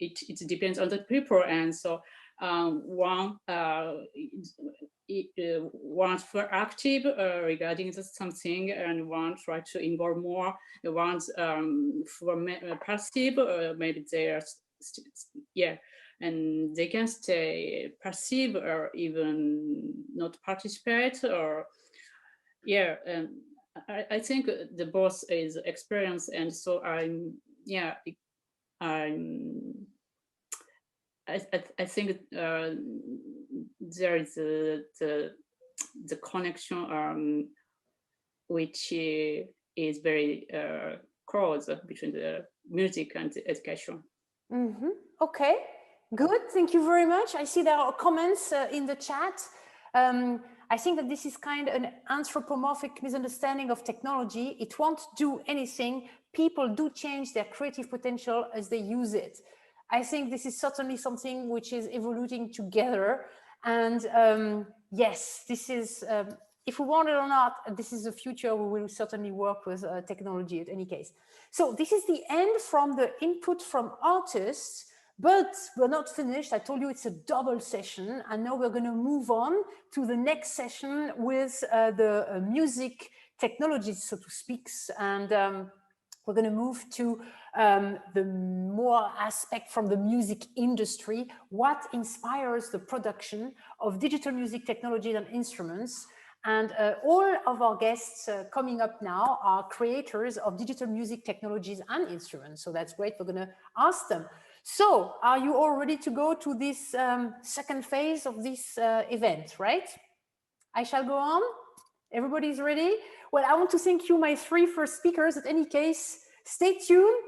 it depends on the people, and so one for active regarding something, and one try to involve more. One for passive, maybe they are and they can stay passive or even not participate, or and I think the both is experience, and so I think there is the connection which is very close between the music and the education. Okay, good. Thank you very much. I see there are comments in the chat. I think that this is kind of an anthropomorphic misunderstanding of technology. It won't do anything. People do change their creative potential as they use it. I think this is certainly something which is evolving together. And yes, this is, if we want it or not, this is the future. We will certainly work with technology in any case. So this is the end from the input from artists. But we're not finished. I told you it's a double session, and now we're going to move on to the next session with the music technologies, so to speak, and we're going to move to the more aspect from the music industry, what inspires the production of digital music technologies and instruments. And all of our guests coming up now are creators of digital music technologies and instruments. So that's great. We're going to ask them. So are you all ready to go to this second phase of this event, right? I shall go on. Everybody's ready? Well, I want to thank you, my three first speakers. In any case, stay tuned.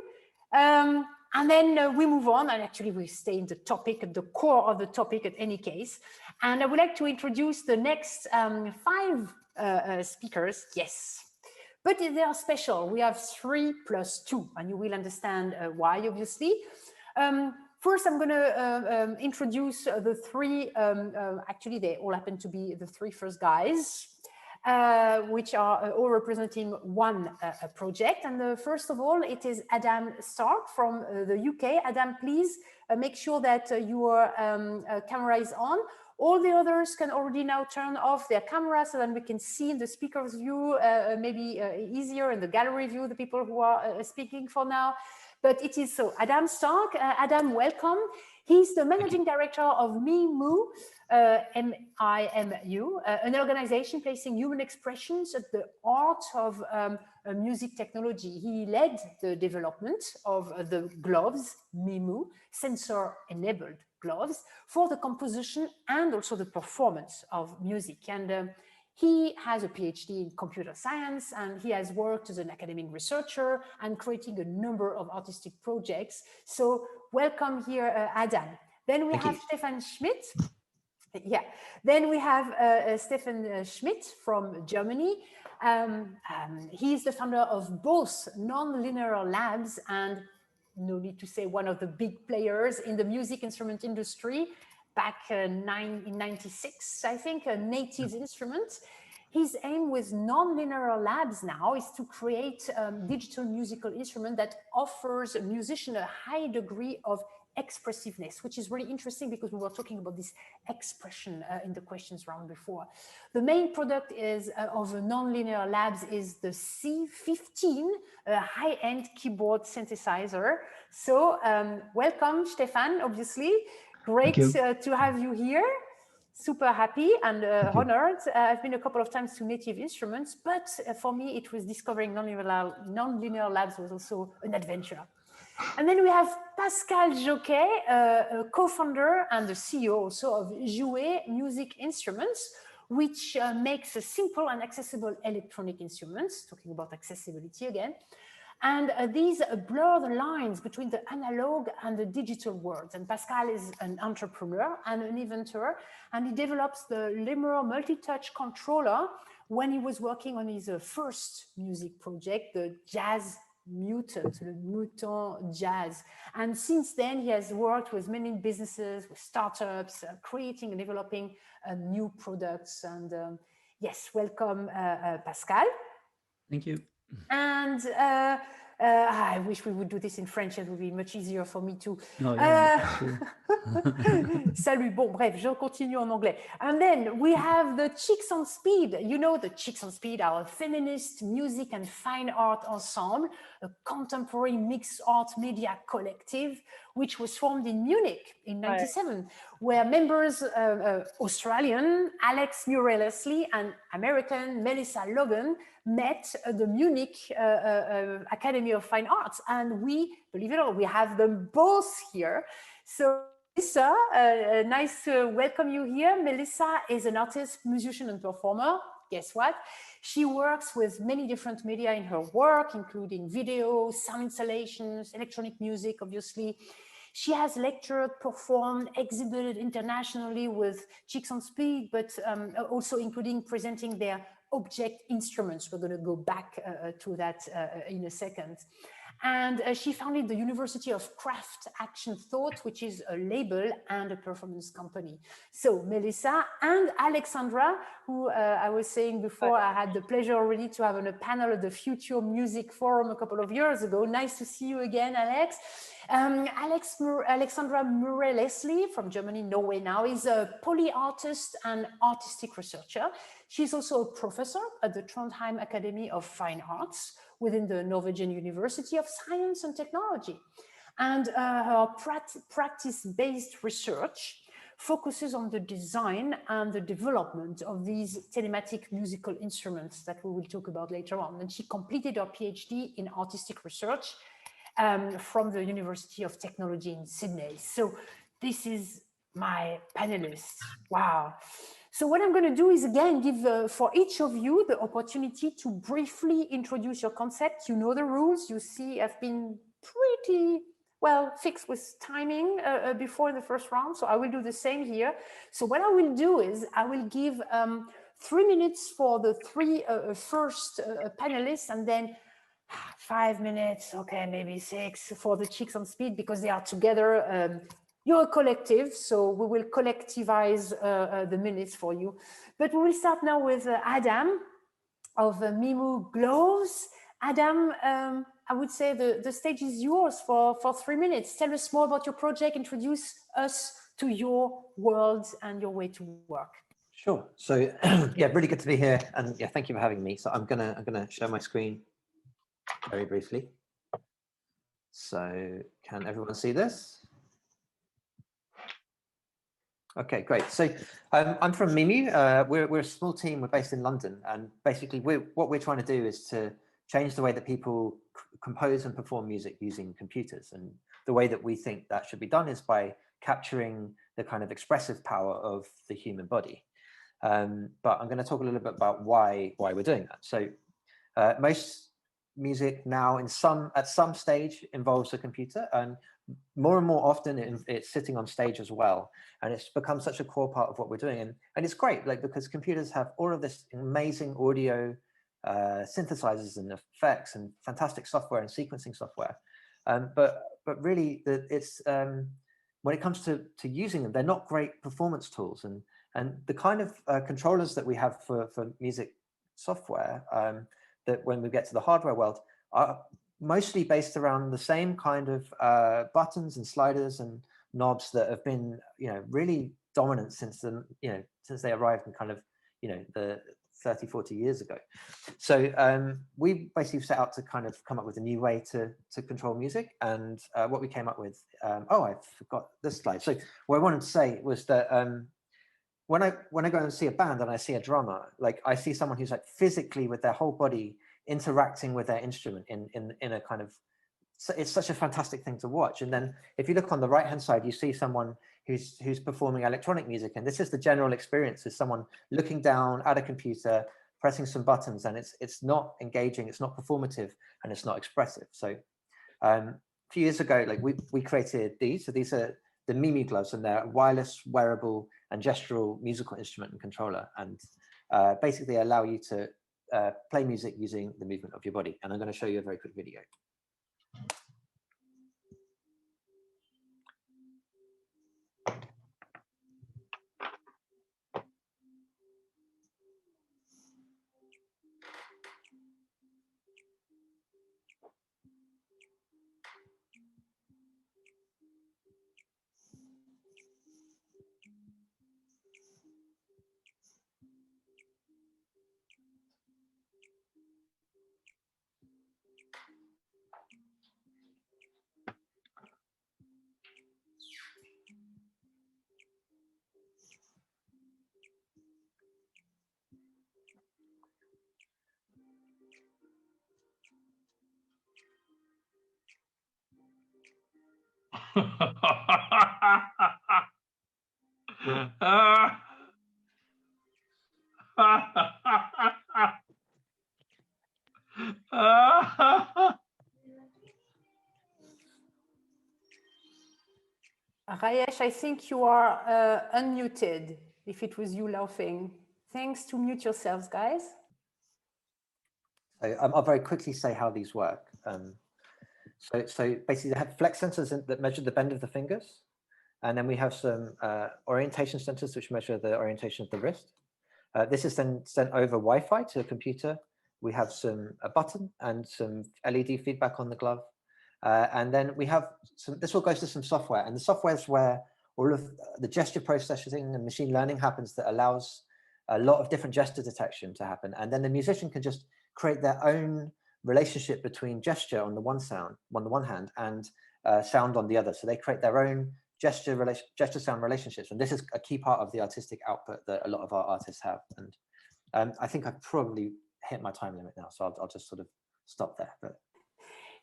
And then we move on, and actually we stay in the topic, at the core of the topic at any case. And I would like to introduce the next 5 speakers. Yes, but they are special. We have 3 plus 2, and you will understand why, obviously. First, I'm going to introduce the 3, actually they all happen to be the 3 first guys, which are all representing one project. And first of all, it is Adam Stark from the UK. Adam, please make sure that your camera is on. All the others can already now turn off their camera so that we can see in the speaker's view, maybe easier in the gallery view, the people who are speaking for now. But it is so. Adam Stark, Adam, welcome. He's the managing director of MIMU, M-I-M-U, an organization placing human expressions at the heart of music technology. He led the development of the gloves, MIMU, sensor-enabled gloves, for the composition and also the performance of music. And he has a PhD in computer science, and he has worked as an academic researcher and creating a number of artistic projects. So welcome here, Adam. Then we have Stefan Schmidt. Yeah, then we have Stefan Schmidt from Germany. He is the founder of both Nonlinear Labs and, no need to say, one of the big players in the music instrument industry. Back in 96, I think, a native instrument. His aim with Nonlinear Labs now is to create a digital musical instrument that offers a musician a high degree of expressiveness, which is really interesting because we were talking about this expression in the questions round before. The main product is of Nonlinear Labs is the C15, a high-end keyboard synthesizer. So welcome, Stefan, obviously. Great to have you here. Super happy and honored. I've been a couple of times to Native Instruments, but for me, it was discovering Nonlinear Labs was also an adventure. And then we have Pascal Joker, a co-founder and the CEO also of Jouet Music Instruments, which makes a simple and accessible electronic instruments, talking about accessibility again. And these blur the lines between the analog and the digital worlds. And Pascal is an entrepreneur and an inventor, and he develops the Lemur multi-touch controller when he was working on his first music project, the Jazz Mutant, the Mutant Jazz. And since then, he has worked with many businesses, with startups, creating and developing new products. And yes, welcome, Pascal. Thank you. And I wish we would do this in French. It would be much easier for me too. Oh, yeah, Salut. Bon, bref, je continue en anglais. And then we have the Chicks on Speed. You know, the Chicks on Speed are a feminist music and fine art ensemble, a contemporary mixed art media collective, which was formed in Munich in '97, where members, Australian Alex Murray-Leslie and American Melissa Logan, met at the Munich Academy of Fine Arts. And we, believe it or not, we have them both here. So Melissa, nice to welcome you here. Melissa is an artist, musician, and performer. Guess what? She works with many different media in her work, including video, sound installations, electronic music, obviously. She has lectured, performed, exhibited internationally with Chicks on Speed, but also including presenting their object instruments. We're going to go back to that in a second. And she founded the University of Craft Action Thought, which is a label and a performance company. So Melissa and Alexandra, who I was saying before, I had the pleasure already to have on a panel at the Future Music Forum a couple of years ago. Nice to see you again, Alex. Alexandra Murray-Leslie from Germany, Norway now, is a polyartist and artistic researcher. She's also a professor at the Trondheim Academy of Fine Arts within the Norwegian University of Science and Technology. And her practice-based research focuses on the design and the development of these telematic musical instruments that we will talk about later on. And she completed her PhD in artistic research from the University of Technology in Sydney. So this is my panelist. Wow. So what I'm going to do is again give for each of you the opportunity to briefly introduce your concept. You know the rules. You see I've been pretty well fixed with timing before the first round, so I will do the same here. So what I will do is I will give 3 minutes for the three first panelists, and then 5 minutes, okay, maybe 6 for the chicks on speed, because they are together. You're a collective, so we will collectivize the minutes for you. But we will start now with Adam of Mimu Glows. Adam, I would say the stage is yours for 3 minutes. Tell us more about your project, introduce us to your world and your way to work. Sure. So yeah, really good to be here, and yeah, thank you for having me. So I'm gonna share my screen very briefly. So can everyone see this? Okay, great. So I'm from Mimu. We're a small team. We're based in London, and basically what we're trying to do is to change the way that people compose and perform music using computers. And the way that we think that should be done is by capturing the kind of expressive power of the human body. But I'm going to talk a little bit about why we're doing that. So most music now at some stage involves a computer, and more often it's sitting on stage as well, and it's become such a core part of what we're doing. And it's great, like, because computers have all of this amazing audio synthesizers and effects and fantastic software and sequencing software, but really it's when it comes to using them, they're not great performance tools, and the kind of controllers that we have for music software, that when we get to the hardware world, are mostly based around the same kind of buttons and sliders and knobs that have been, really dominant since they arrived in kind of, the 30, 40 years ago. So we basically set out to kind of come up with a new way to control music. And what we came up with, I forgot this slide. So what I wanted to say was that when I go and see a band and I see a drummer, like, I see someone who's like physically with their whole body interacting with their instrument in a kind of, it's such a fantastic thing to watch. And then if you look on the right hand side, you see someone who's performing electronic music, and this is the general experience, is someone looking down at a computer, pressing some buttons, and it's not engaging, it's not performative, and it's not expressive. So a few years ago, like, we created these. So these are the Mimu gloves, and they're a wireless, wearable, and gestural musical instrument and controller, and basically allow you to play music using the movement of your body. And I'm going to show you a very quick video. Rayesh, I think you are unmuted, if it was you laughing. Thanks, to mute yourselves, guys. So I'll very quickly say how these work. So basically they have flex sensors that measure the bend of the fingers. And then we have some orientation sensors which measure the orientation of the wrist. This is then sent over Wi-Fi to a computer. We have a button and some LED feedback on the glove. And then we have this all goes to some software, and the software is where all of the gesture processing and machine learning happens, that allows a lot of different gesture detection to happen. And then the musician can just create their own relationship between gesture on the one hand and sound on the other. So they create their own gesture sound relationships. And this is a key part of the artistic output that a lot of our artists have. And I think I've probably hit my time limit now, so I'll just sort of stop there. But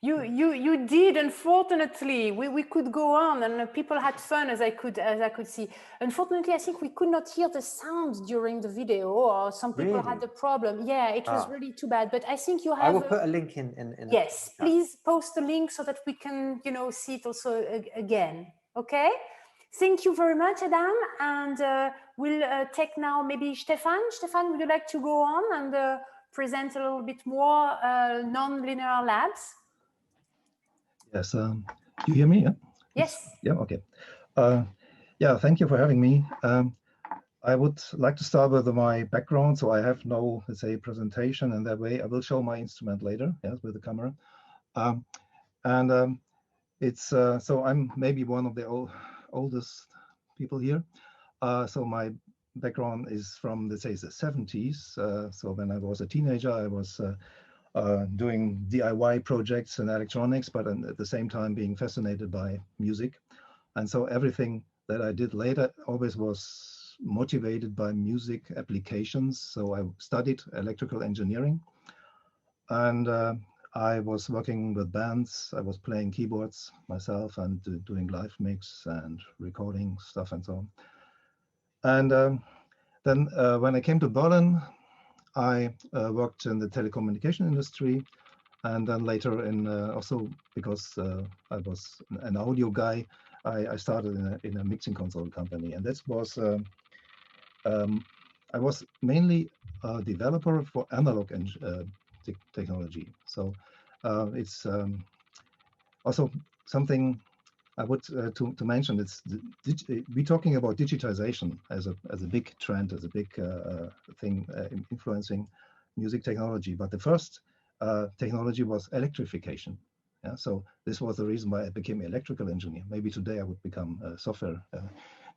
You did. Unfortunately, we could go on, and people had fun, as I could see. Unfortunately, I think we could not hear the sounds during the video, or some people had the problem. Yeah, it was really too bad. But I think you have. I will put a link in. Yes, please post a link so that we can, see it also again. Okay. Thank you very much, Adam. And we'll take now maybe Stefan. Stefan, would you like to go on and present a little bit more non-linear labs? Yes, you hear me? Yeah? Yes. Yeah, okay. Yeah, thank you for having me. I would like to start with my background. So I have no, let's say, presentation in that way. I will show my instrument later, yes, with the camera. It's, so I'm maybe one of the oldest people here. So my background is from, let's say, the 70s. So when I was a teenager, I was doing DIY projects in electronics, but at the same time being fascinated by music. And so everything that I did later always was motivated by music applications. So I studied electrical engineering, and I was working with bands. I was playing keyboards myself and doing live mix and recording stuff and so on. And then when I came to Berlin, I worked in the telecommunication industry, and then later in also because I was an audio guy, I started in a mixing console company, and this was I was mainly a developer for analog technology. So it's also something I would to mention. It's we're talking about digitization as a big trend, as a big thing influencing music technology. But the first technology was electrification. Yeah, so this was the reason why I became an electrical engineer. Maybe today I would become a software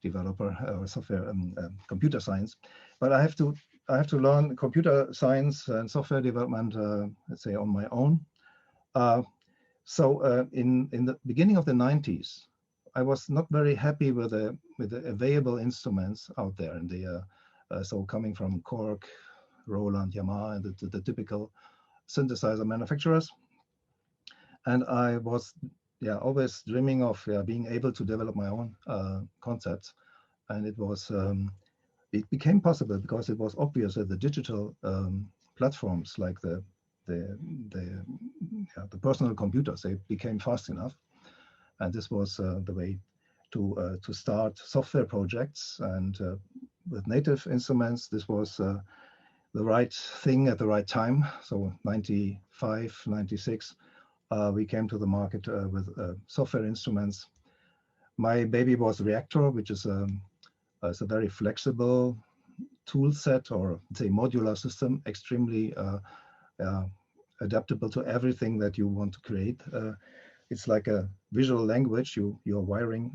developer or software computer science. But I have to learn computer science and software development, let's say, on my own. So in the beginning of the 90s, I was not very happy with the available instruments out there, and so coming from Korg, Roland, Yamaha, and the typical synthesizer manufacturers. And I was always dreaming of being able to develop my own concepts, and it became possible because it was obvious that the digital platforms like the personal computers, they became fast enough, and this was the way to start software projects. And with native instruments, this was the right thing at the right time. So 95, 96, we came to the market with software instruments. My baby was Reactor, which is a very flexible tool set, or say modular system, extremely adaptable to everything that you want to create. It's like a visual language. You're wiring,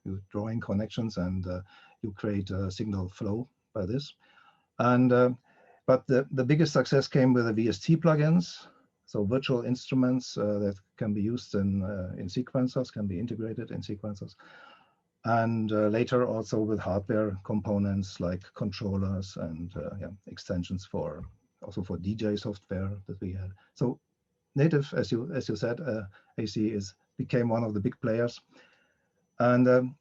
you're drawing connections, and you create a signal flow by this. And but the biggest success came with the VST plugins. So virtual instruments that can be used in sequencers, can be integrated in sequencers. And later also with hardware components like controllers and extensions also for DJ software that we had. So native, as you said, AC became one of the big players. And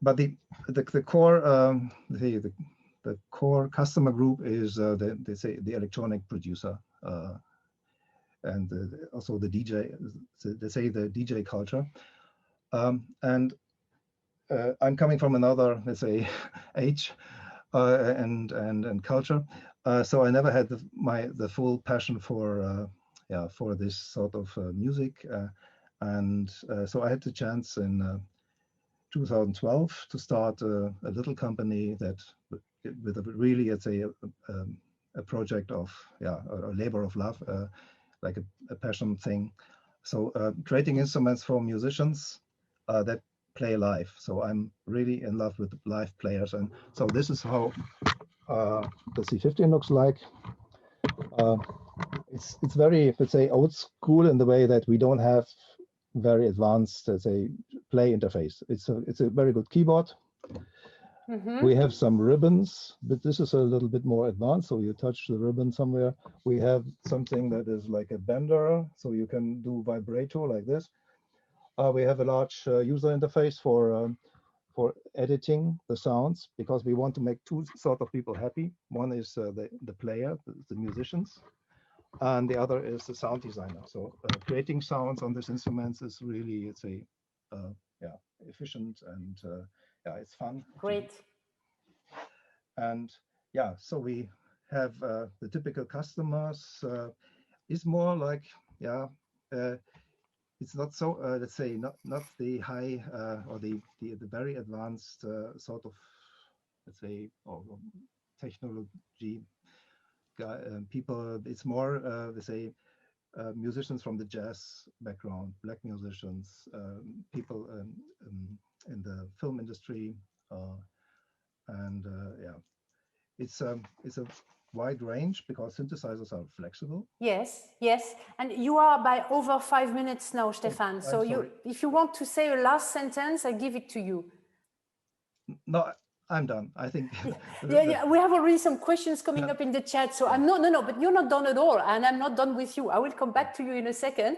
but the core the core customer group is they say the electronic producer. And also the DJ, they say the DJ culture. And I'm coming from another, let's say, age and culture. So I never had the full passion for this sort of music. And so I had the chance in 2012 to start a little company that with a really, let's say, a project of a labor of love. Like a passion thing. So creating instruments for musicians that play live. So I'm really in love with live players. And so this is how the C15 looks like. It's very, let's say, old school in the way that we don't have very advanced, let's say, play interface. It's a very good keyboard. We have some ribbons, but this is a little bit more advanced. So you touch the ribbon somewhere. We have something that is like a bender, so you can do vibrato like this. We have a large user interface for editing the sounds, because we want to make two sort of people happy. One is the player, the musicians, and the other is the sound designer. So creating sounds on these instruments is really, it's a yeah, efficient, and yeah, it's fun. Great. And yeah, so we have the typical customers. It's more like, yeah, it's not so, let's say, not the high or the very advanced sort of, let's say, or technology people. It's more, let's say, musicians from the jazz background, black musicians, people in the film industry, and yeah, it's a wide range, because synthesizers are flexible. Yes, yes, and you are by over 5 minutes now, Stefan. So if you want to say a last sentence, I give it to you. No, I'm done. I think. Yeah, we have already some questions coming up in the chat. So I'm not, no, but you're not done at all, and I'm not done with you. I will come back to you in a second.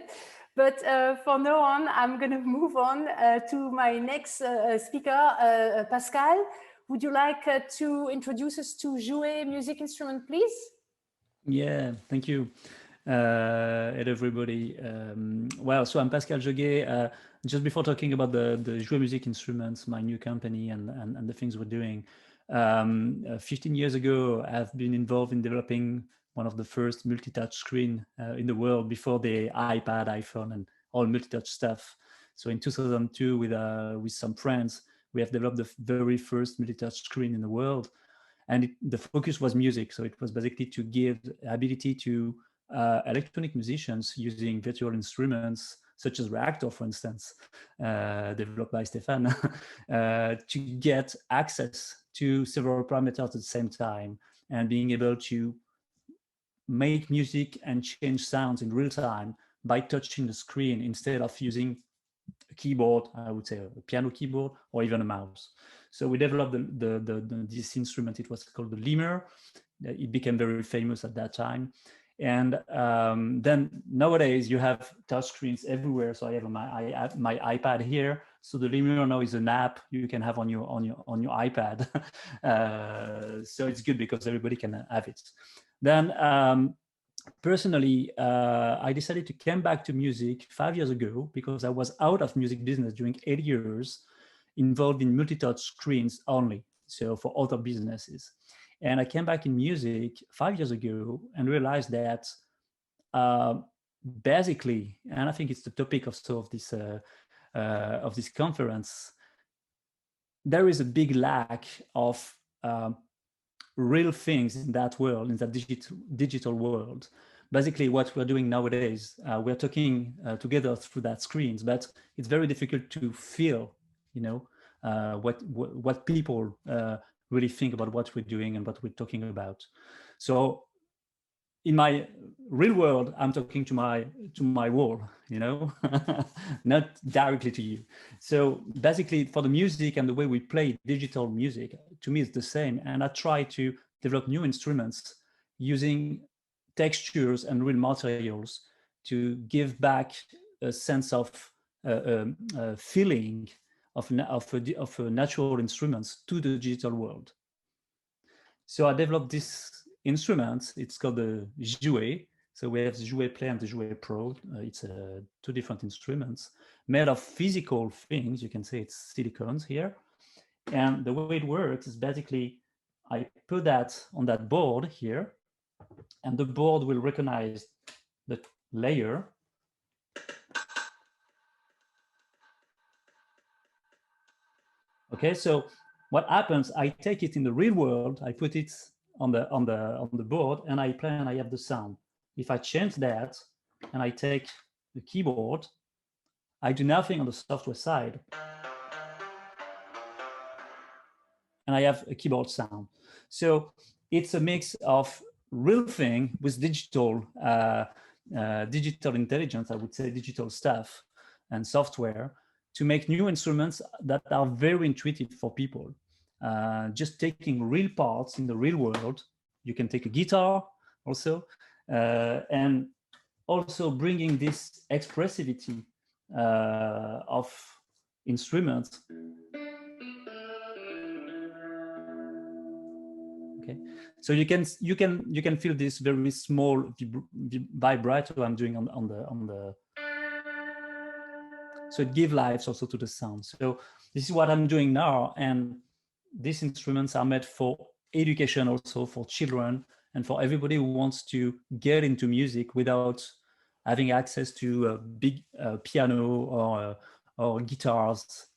But for now on, I'm going to move on to my next speaker, Pascal. Would you like to introduce us to Jouer music instrument, please? Yeah, thank you. Hello, everybody. Well, so I'm Pascal Joker. Just before talking about the Jouer music instruments, my new company, and the things we're doing, 15 years ago, I've been involved in developing one of the first multi-touch screen in the world, before the iPad, iPhone, and all multi-touch stuff. So in 2002, with some friends, we have developed the very first multi-touch screen in the world. And the focus was music. So it was basically to give the ability to electronic musicians using virtual instruments, such as Reactor, for instance, developed by Stefan, to get access to several parameters at the same time, and being able to make music and change sounds in real time by touching the screen, instead of using a keyboard, I would say a piano keyboard, or even a mouse. So we developed this instrument. It was called the Lemur. It became very famous at that time. And then nowadays you have touch screens everywhere. So I have my iPad here. So the Lemur now is an app you can have on your iPad. So it's good because everybody can have it. Then personally, I decided to come back to music 5 years ago, because I was out of music business during 8 years, involved in multi-touch screens only, so for other businesses. And I came back in music 5 years ago and realized that basically, and I think it's the topic of this conference, there is a big lack of real things in that world, in that digital world. Basically, what we're doing nowadays, we're talking together through that screens, but it's very difficult to feel, you know, what people really think about what we're doing and what we're talking about. So in my real world, I'm talking to my wall, you know, not directly to you. So basically, for the music and the way we play digital music, to me, it's the same. And I try to develop new instruments using textures and real materials to give back a sense of feeling of natural instruments to the digital world. So I developed this instrument. It's called the Jouer. So we have the Jouer Play and the Jouer Pro. It's two different instruments made of physical things. You can say it's silicones here. And the way it works is basically I put that on that board here, and the board will recognize the layer. Okay, so what happens, I take it in the real world, I put it on the board, and I play and I have the sound. If I change that and I take the keyboard, I do nothing on the software side, and I have a keyboard sound. So it's a mix of real thing with digital intelligence, I would say, digital stuff and software, to make new instruments that are very intuitive for people. just taking real parts in the real world. You can take a guitar also, and also bringing this expressivity of instruments. Okay, so you can feel this very small vibrato I'm doing on the. So it gives life also to the sound. So this is what I'm doing now, and these instruments are made for education, also for children, and for everybody who wants to get into music without having access to a big piano or guitars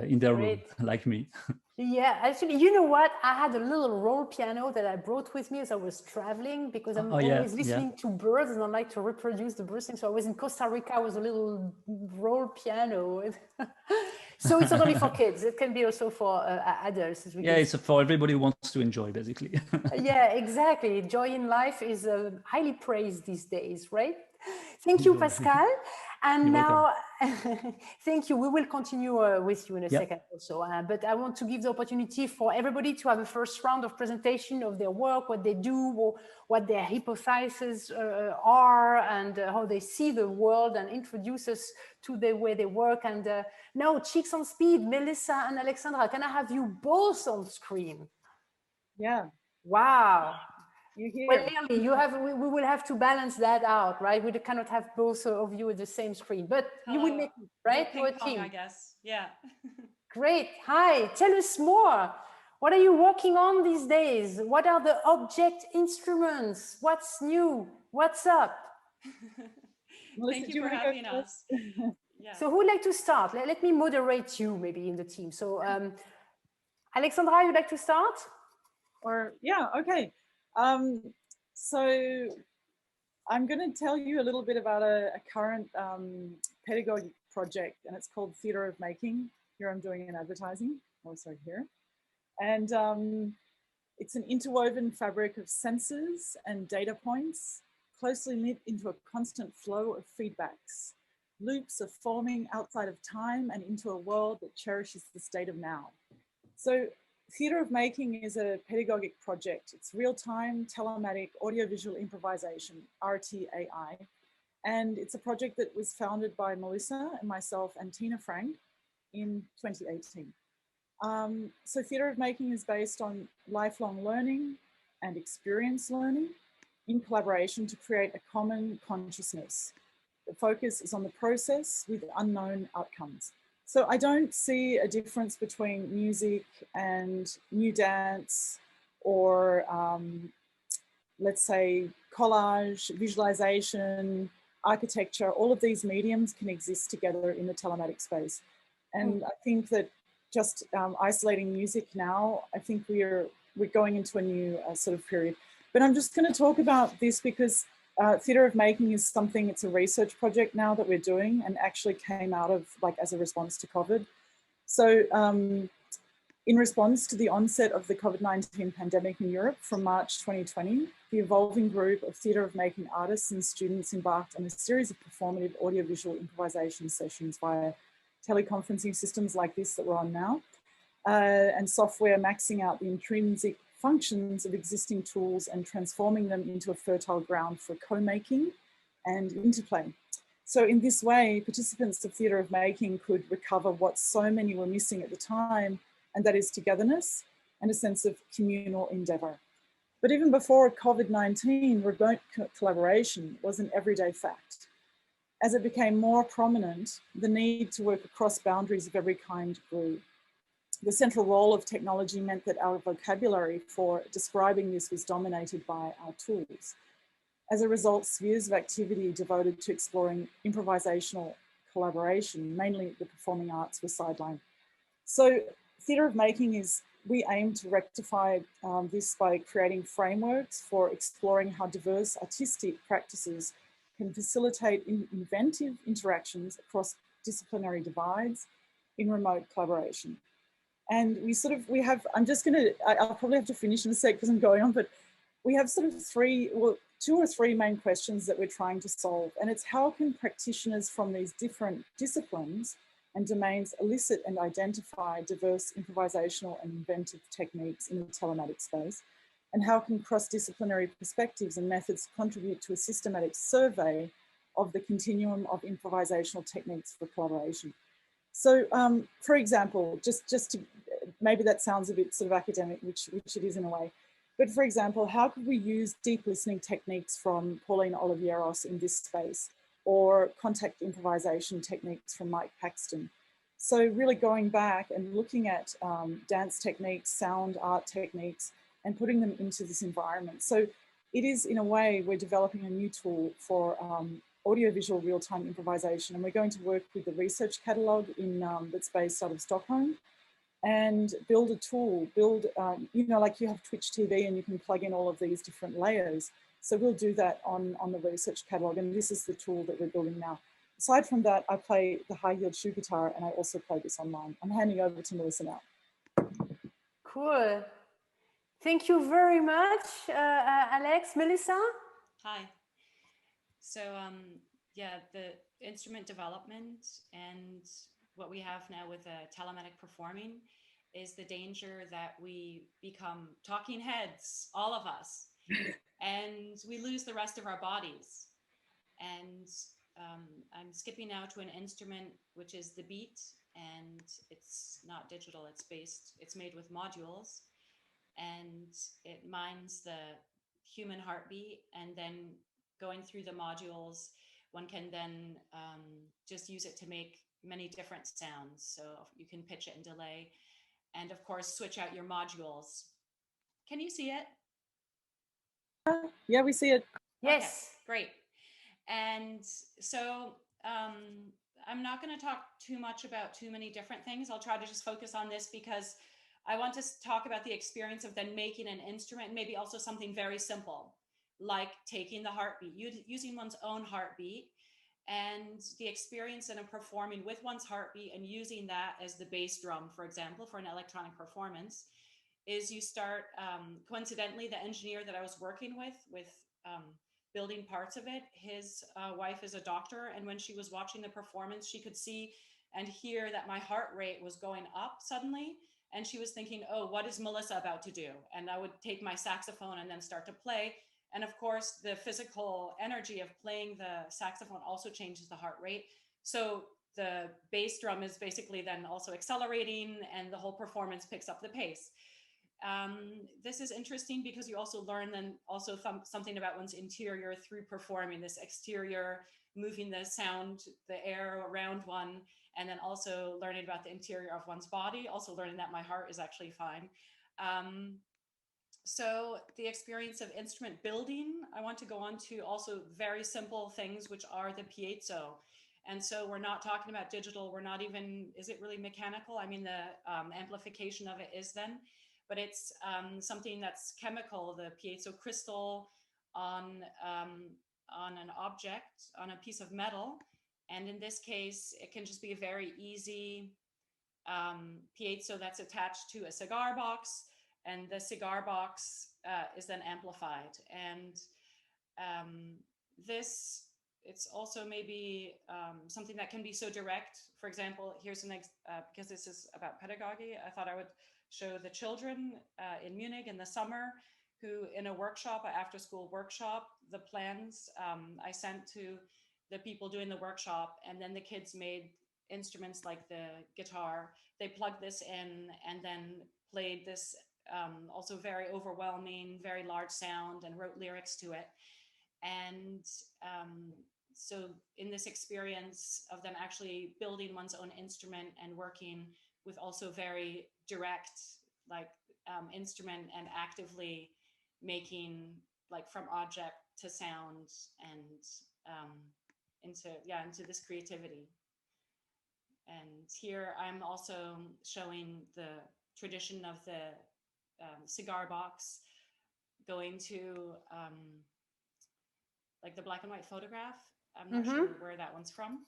in their room, like me. Yeah, actually, you know what? I had a little roll piano that I brought with me as I was traveling, because I'm always listening to birds and I like to reproduce the birds. So I was in Costa Rica with a little roll piano. So it's not only for kids, it can be also for adults. Yeah, it's for everybody who wants to enjoy, basically. Yeah, exactly. Joy in life is highly praised these days, right? Thank you, Pascal. And You're now, thank you. We will continue with you in a second also. But I want to give the opportunity for everybody to have a first round of presentation of their work, what they do, or what their hypotheses are, and how they see the world, and introduce us to the way they work. And now, cheeks on speed, Melissa and Alexandra, can I have you both on screen? Yeah. Wow. Well, clearly, we will have to balance that out, right? We cannot have both of you at the same screen, but you will make it, right? You're a team, I guess. Yeah. Great. Hi. Tell us more. What are you working on these days? What are the object instruments? What's new? What's up? Thank you for having us. Yeah. So who would like to start? Let me moderate you maybe in the team. So Alexandra, you'd like to start? Or yeah, okay. So I'm going to tell you a little bit about a current pedagogic project, and it's called Theatre of Making. Here I'm doing an advertising, also here. And it's an interwoven fabric of sensors and data points, closely knit into a constant flow of feedbacks. Loops are forming outside of time and into a world that cherishes the state of now. So Theatre of Making is a pedagogic project. It's real-time telematic audiovisual improvisation, RTAI. And it's a project that was founded by Melissa and myself and Tina Frank in 2018. So Theatre of Making is based on lifelong learning and experience learning in collaboration to create a common consciousness. The focus is on the process with unknown outcomes. So I don't see a difference between music and new dance or let's say collage, visualization, architecture. All of these mediums can exist together in the telematic space. And I think that just isolating music now, I think we're going into a new sort of period. But I'm just going to talk about this because Theatre of Making is something, it's a research project now that we're doing and actually came out of like as a response to COVID. So in response to the onset of the COVID-19 pandemic in Europe from March 2020, the evolving group of Theatre of Making artists and students embarked on a series of performative audiovisual improvisation sessions via teleconferencing systems like this that we're on now, and software maxing out the intrinsic functions of existing tools and transforming them into a fertile ground for co-making and interplay. So in this way, participants of Theatre of Making could recover what so many were missing at the time, and that is togetherness and a sense of communal endeavor. But even before COVID-19, remote collaboration was an everyday fact. As it became more prominent, the need to work across boundaries of every kind grew. The central role of technology meant that our vocabulary for describing this was dominated by our tools. As a result, spheres of activity devoted to exploring improvisational collaboration, mainly the performing arts, were sidelined. So Theatre of Making is, we aim to rectify this by creating frameworks for exploring how diverse artistic practices can facilitate inventive interactions across disciplinary divides in remote collaboration. And I'll probably have to finish in a sec because I'm going on, but we have sort of two or three main questions that we're trying to solve. And it's how can practitioners from these different disciplines and domains elicit and identify diverse improvisational and inventive techniques in the telematic space? And how can cross-disciplinary perspectives and methods contribute to a systematic survey of the continuum of improvisational techniques for collaboration? So, for example, just to, maybe that sounds a bit sort of academic, which it is in a way, but for example, how could we use deep listening techniques from Pauline Olivieros in this space, or contact improvisation techniques from Mike Paxton? So really going back and looking at dance techniques, sound art techniques, and putting them into this environment. So it is, in a way, we're developing a new tool for audiovisual real-time improvisation, and we're going to work with the research catalogue in that's based out of Stockholm, and build a tool, you know, like you have Twitch TV and you can plug in all of these different layers. So we'll do that on the research catalogue, and this is the tool that we're building now. Aside from that, I play the high-heeled shoe guitar, and I also play this online. I'm handing over to Melissa now. Cool. Thank you very much, Alex. Melissa? Hi. So yeah, the instrument development and what we have now with telematic performing is the danger that we become talking heads, all of us, and we lose the rest of our bodies. And I'm skipping now to an instrument which is the beat, and it's not digital, it's made with modules, and it mines the human heartbeat, and then going through the modules, one can then just use it to make many different sounds. So you can pitch it and delay, and of course, switch out your modules. Can you see it? Yeah, we see it. Yes. Okay, great. And so I'm not going to talk too much about too many different things. I'll try to just focus on this because I want to talk about the experience of then making an instrument, maybe also something very simple, like taking the heartbeat, using one's own heartbeat, and the experience in performing with one's heartbeat and using that as the bass drum, for example, for an electronic performance, is you start, coincidentally, the engineer that I was working with building parts of it, his wife is a doctor, and when she was watching the performance, she could see and hear that my heart rate was going up suddenly, and she was thinking, oh, what is Melissa about to do? And I would take my saxophone and then start to play. And of course, the physical energy of playing the saxophone also changes the heart rate. So the bass drum is basically then also accelerating, and the whole performance picks up the pace. This is interesting because you also learn then also something about one's interior through performing, this exterior, moving the sound, the air around one, and then also learning about the interior of one's body, also learning that my heart is actually fine. So the experience of instrument building, I want to go on to also very simple things, which are the piezo. And so we're not talking about digital, we're not even, is it really mechanical? I mean, the amplification of it is then, but it's something that's chemical, the piezo crystal on an object, on a piece of metal. And in this case, it can just be a very easy piezo that's attached to a cigar box, and the cigar box is then amplified. And this, it's also maybe something that can be so direct. For example, here's an because this is about pedagogy, I thought I would show the children in Munich in the summer, who in a workshop, an after-school workshop, the plans I sent to the people doing the workshop, and then the kids made instruments like the guitar. They plugged this in and then played this also very overwhelming, very large sound, and wrote lyrics to it. And so in this experience of them actually building one's own instrument and working with also very direct, like instrument, and actively making, like, from object to sound, and into this creativity. And here I'm also showing the tradition of the cigar box, going to like the black and white photograph. I'm not sure where that one's from.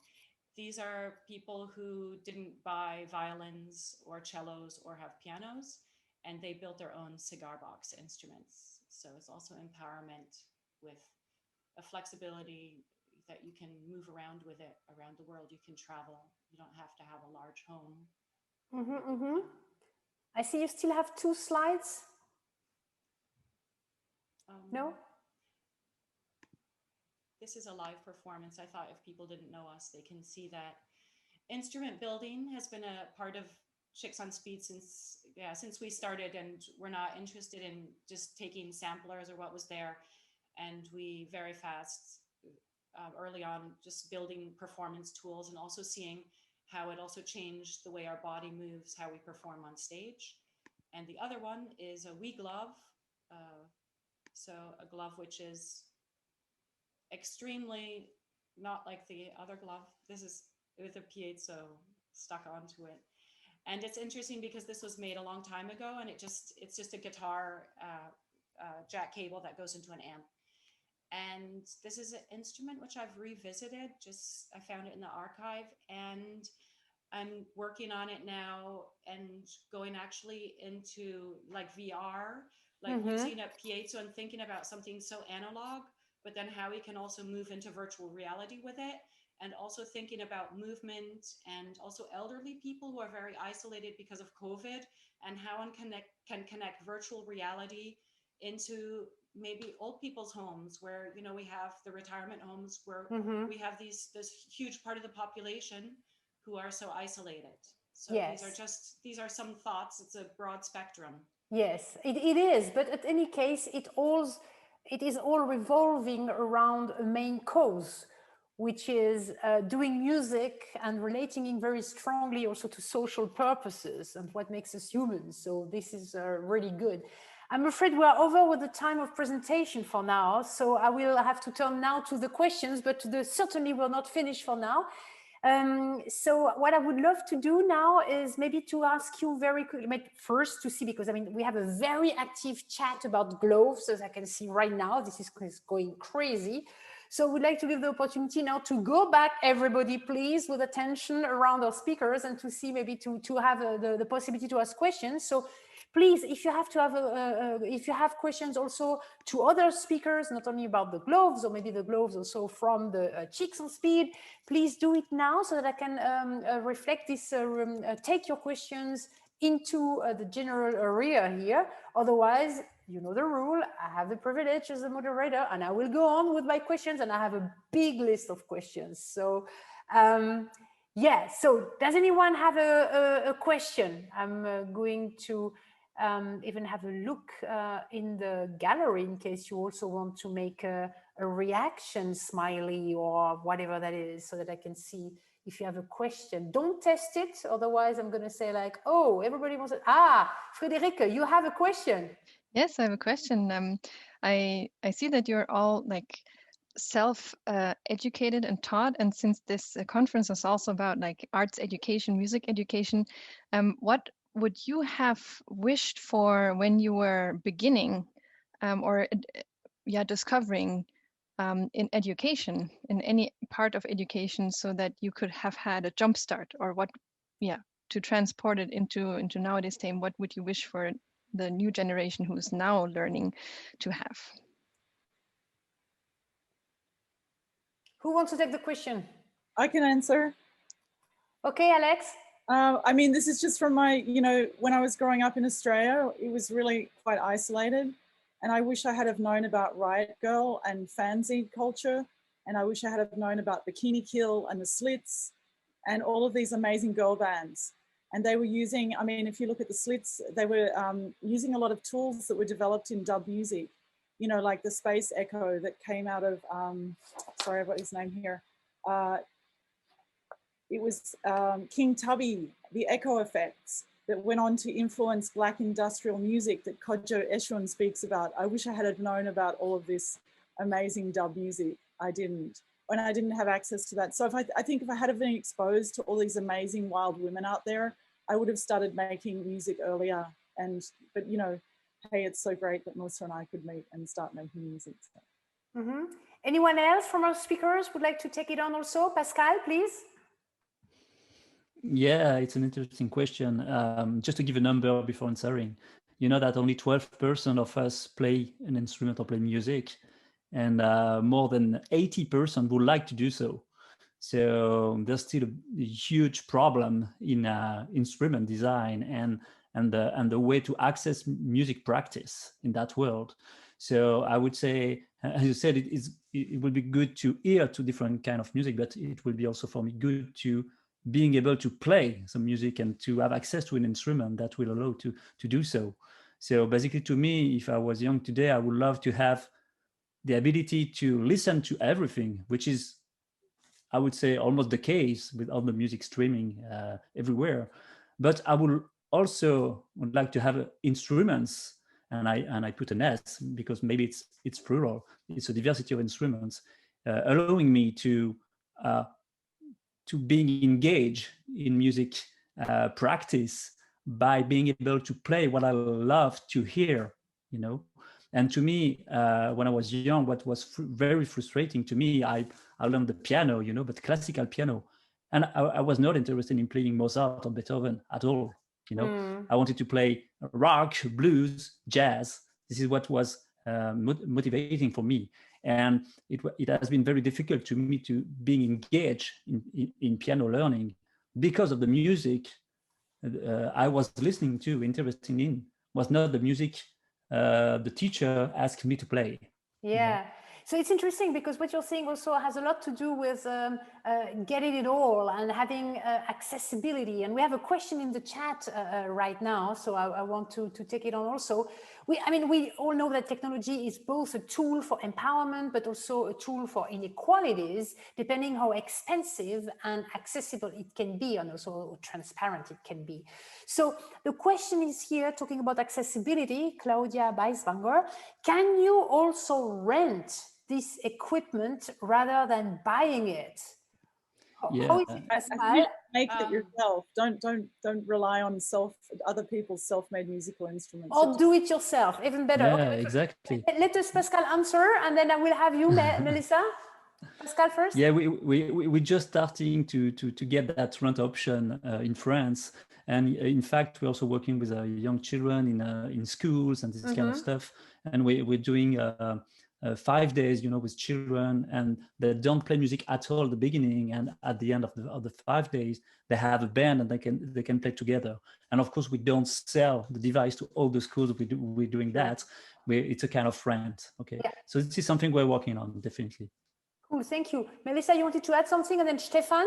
These are people who didn't buy violins or cellos or have pianos, and they built their own cigar box instruments. So it's also empowerment with a flexibility that you can move around with it around the world. You can travel. You don't have to have a large home. I see you still have 2 slides. No? This is a live performance. I thought if people didn't know us, they can see that. Instrument building has been a part of Chicks on Speed since we started, and we're not interested in just taking samplers or what was there. And we very fast, early on, just building performance tools and also seeing how it also changed the way our body moves, how we perform on stage. And the other one is a wee glove. So a glove which is extremely not like the other glove. This is with a piezo stuck onto it. And it's interesting because this was made a long time ago, and it's just a guitar jack cable that goes into an amp. And this is an instrument which I've revisited. I found it in the archive, and I'm working on it now and going actually into like VR, like using a piezo and thinking about something so analog, but then how we can also move into virtual reality with it. And also thinking about movement and also elderly people who are very isolated because of COVID, and how one can connect virtual reality into maybe old people's homes where, you know, we have the retirement homes where we have this huge part of the population who are so isolated. So these are some thoughts. It's a broad spectrum. Yes, it is. But in any case, it is all revolving around a main cause, which is doing music and relating it very strongly also to social purposes and what makes us human. So this is really good. I'm afraid we are over with the time of presentation for now. So I will have to turn now to the questions, but certainly will not finish for now. So what I would love to do now is maybe to ask you very quickly, first to see, because I mean, we have a very active chat about gloves, as I can see right now. This is going crazy. So we'd like to give the opportunity now to go back, everybody, please, with attention around our speakers, and to see maybe to have the possibility to ask questions. So please, if you have to have if you have questions also to other speakers, not only about the gloves, or maybe the gloves also from the Chicks on Speed, please do it now so that I can reflect this, take your questions into the general area here. Otherwise, you know the rule. I have the privilege as a moderator, and I will go on with my questions, and I have a big list of questions. So yeah, so does anyone have a question? I'm going to even have a look in the gallery in case you also want to make a reaction smiley or whatever that is, so that I can see if you have a question. Don't test it, otherwise I'm going to say like, oh, everybody wants it. Friederike, you have a question. Yes, I have a question. I see that you're all like self-educated and taught, and since this conference is also about like arts education, music education, what would you have wished for when you were beginning or discovering in education, in any part of education, so that you could have had a jump start, or what, to transport it into nowadays time? What would you wish for the new generation who is now learning to have? Who wants to take the question? I can answer. Okay, Alex. I mean, this is just from my, when I was growing up in Australia, it was really quite isolated. And I wish I had have known about Riot Girl and fanzine culture. And I wish I had have known about Bikini Kill and the Slits and all of these amazing girl bands. And they were using, I mean, if you look at the Slits, they were using a lot of tools that were developed in dub music, like the space echo that came out of, sorry, I've got his name here. It was King Tubby, the echo effects that went on to influence Black industrial music that Kodjo Eshun speaks about. I wish I had known about all of this amazing dub music. I didn't, and I didn't have access to that. So I think if I had been exposed to all these amazing wild women out there, I would have started making music earlier. But hey, it's so great that Melissa and I could meet and start making music. So. Anyone else from our speakers would like to take it on also? Pascal, please. Yeah, it's an interesting question. Just to give a number before answering, you know that only 12% of us play an instrument or play music. and more than 80% would like to do so. So there's still a huge problem in instrument design and the way to access music practice in that world. So I would say, as you said, it would be good to hear to different kind of music, but it will be also for me good to being able to play some music and to have access to an instrument that will allow to do so. So basically, to me, if I was young today, I would love to have the ability to listen to everything, which is, I would say, almost the case with all the music streaming everywhere. But I would also like to have instruments, and I put an S because maybe it's plural. It's a diversity of instruments, allowing me to being engaged in music practice by being able to play what I love to hear, you know. And to me, when I was young, what was very frustrating to me, I learned the piano, you know, but classical piano. And I was not interested in playing Mozart or Beethoven at all, you know. I wanted to play rock, blues, jazz. This is what was motivating for me. And it has been very difficult to me to being engaged in piano learning because of the music I was listening to, interested in, was not the music the teacher asked me to play. Yeah. You know? So it's interesting because what you're saying also has a lot to do with getting it all and having accessibility. And we have a question in the chat right now, so I want to take it on also. We all know that technology is both a tool for empowerment, but also a tool for inequalities, depending how expensive and accessible it can be, and also transparent it can be. So the question is here, talking about accessibility, Claudia Beiswanger, can you also rent this equipment rather than buying it? Yeah. How is it, Pascal? Make it yourself. Don't rely on other people's self-made musical instruments. Or do it yourself, even better. Yeah, Okay, exactly. Let us, Pascal, answer, and then I will have you, Melissa. Pascal first. Yeah, we're just starting to get that rent option in France, and in fact we're also working with young children in schools and this kind of stuff, and we're doing 5 days, you know, with children, and they don't play music at all at the beginning, and at the end of the 5 days they have a band and they can play together. And of course we don't sell the device to all the schools. We're doing that. It's a kind of rent. Okay, yeah. So this is something we're working on, definitely. Cool, thank you. Melissa, you wanted to add something, and then Stefan?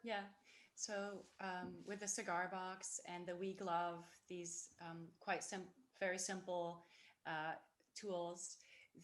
Yeah, so with the cigar box and the Wii Glove, these very simple tools,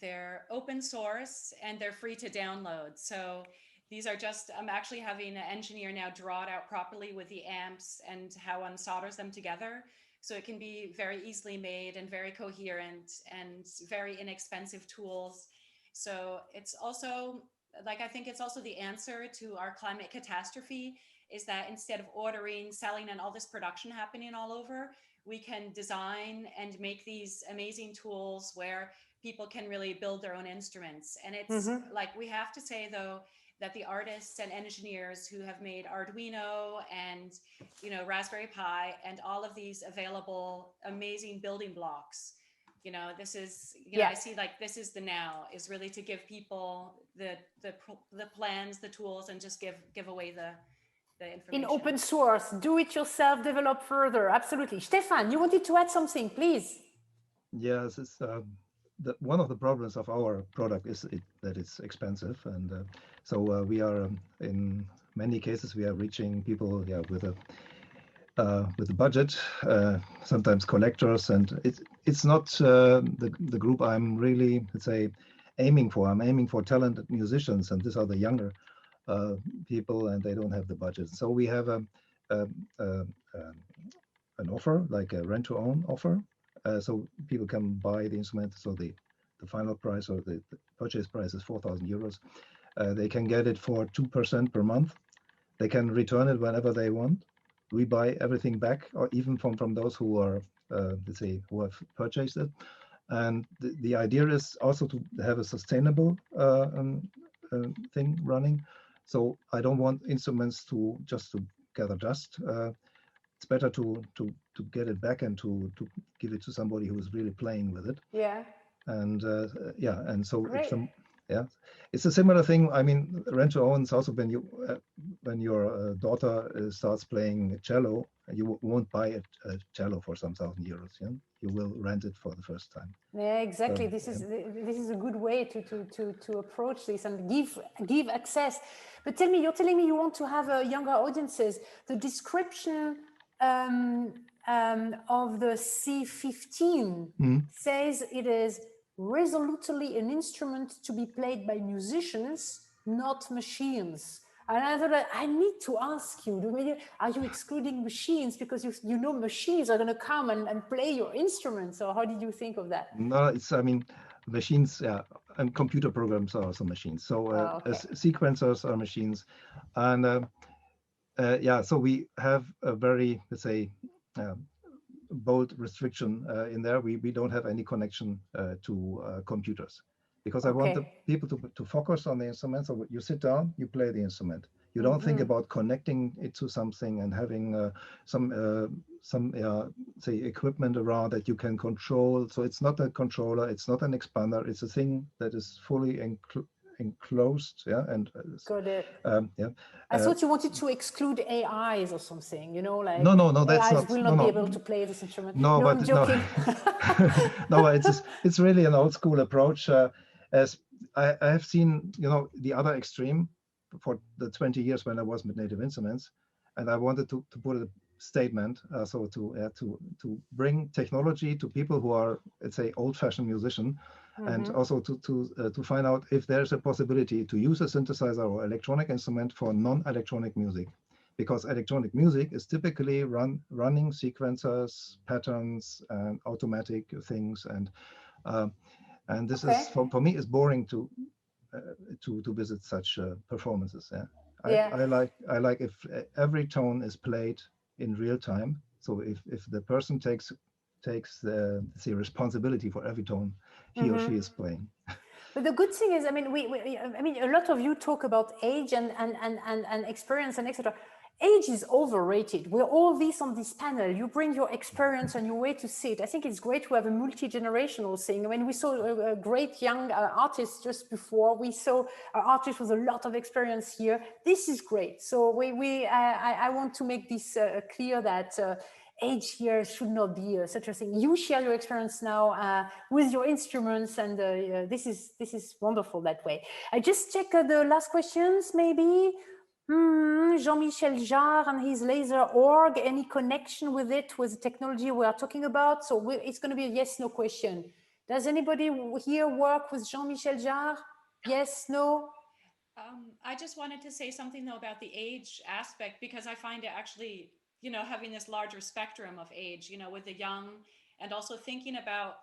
they're open source and they're free to download. So these are just, I'm actually having an engineer now draw it out properly with the amps and how one solders them together. So it can be very easily made and very coherent and very inexpensive tools. So it's also, I think it's also the answer to our climate catastrophe, is that instead of ordering, selling, and all this production happening all over, we can design and make these amazing tools where people can really build their own instruments. And it's we have to say though, that the artists and engineers who have made Arduino and, you know, Raspberry Pi and all of these available amazing building blocks, you know, this is, you know, I see this is the now, is really to give people the plans, the tools, and just give away the information. In open source, do it yourself, develop further. Absolutely. Stefan, you wanted to add something, please. Yes, it's one of the problems of our product is that it's expensive, and so we are in many cases we are reaching people with a budget, sometimes collectors, and it's not the group I'm really, let's say, aiming for. I'm aiming for talented musicians, and these are the younger people, and they don't have the budget. So we have an offer, like a rent-to-own offer, so people can buy the instrument. So the final price or the purchase price is 4,000 euros. They can get it for 2% per month. They can return it whenever they want. We buy everything back, or even from those who are, let's say, who have purchased it. And the idea is also to have a sustainable thing running. So I don't want instruments to gather dust. It's better to get it back and to give it to somebody who is really playing with it. Yeah. And and so Yeah, it's a similar thing. I mean, rent to own is also when your daughter starts playing cello, you won't buy a cello for some €1,000. Yeah, you will rent it for the first time. Yeah, exactly. This is a good way to approach this and give access. But tell me, you're telling me you want to have younger audiences. The description of the C15 says it is resolutely an instrument to be played by musicians, not machines. And I thought, I need to ask you, are you excluding machines because you know machines are going to come and play your instruments? Or how did you think of that? No, I mean, machines, yeah, and computer programs are also machines. So sequencers are machines. And yeah, so we have a very, let's say, bold restriction in there. We don't have any connection to computers, because I want the people to focus on the instrument. So you sit down, you play the instrument. You don't think about connecting it to something and having some say equipment around that you can control. So it's not a controller, it's not an expander, it's a thing that is fully enclosed. Yeah, and got it. Yeah. I thought you wanted to exclude AIs or something, you know, like no, that's AIs not, will not be able to play this instrument. No, but I'm joking. No, it's really an old school approach. As I have seen, you know, the other extreme for the 20 years when I was with Native Instruments, and I wanted to put a statement, so to bring technology to people who are, let's say, old-fashioned musician, and also to find out if there's a possibility to use a synthesizer or electronic instrument for non-electronic music, because electronic music is typically running sequencers, patterns, and automatic things, and this is for me is boring to visit such performances. Yeah, I like if every tone is played in real time. So if the person takes the responsibility for every tone he or she is playing. But the good thing is, I mean, I mean, a lot of you talk about age and experience and etc. Age is overrated. We're all this on this panel. You bring your experience and your way to see it. I think it's great to have a multi-generational thing. I mean, we saw a great young artist just before. We saw an artist with a lot of experience here. This is great. So I want to make this clear that age here should not be such a thing. You share your experience now with your instruments, and this is wonderful that way. I just check the last questions, maybe. Jean-Michel Jarre and his laser org, any connection with it, with the technology we are talking about? So it's going to be a yes/no question. Does anybody here work with Jean-Michel Jarre? Yes, no? I just wanted to say something though about the age aspect, because I find it actually, you know, having this larger spectrum of age, you know, with the young, and also thinking about,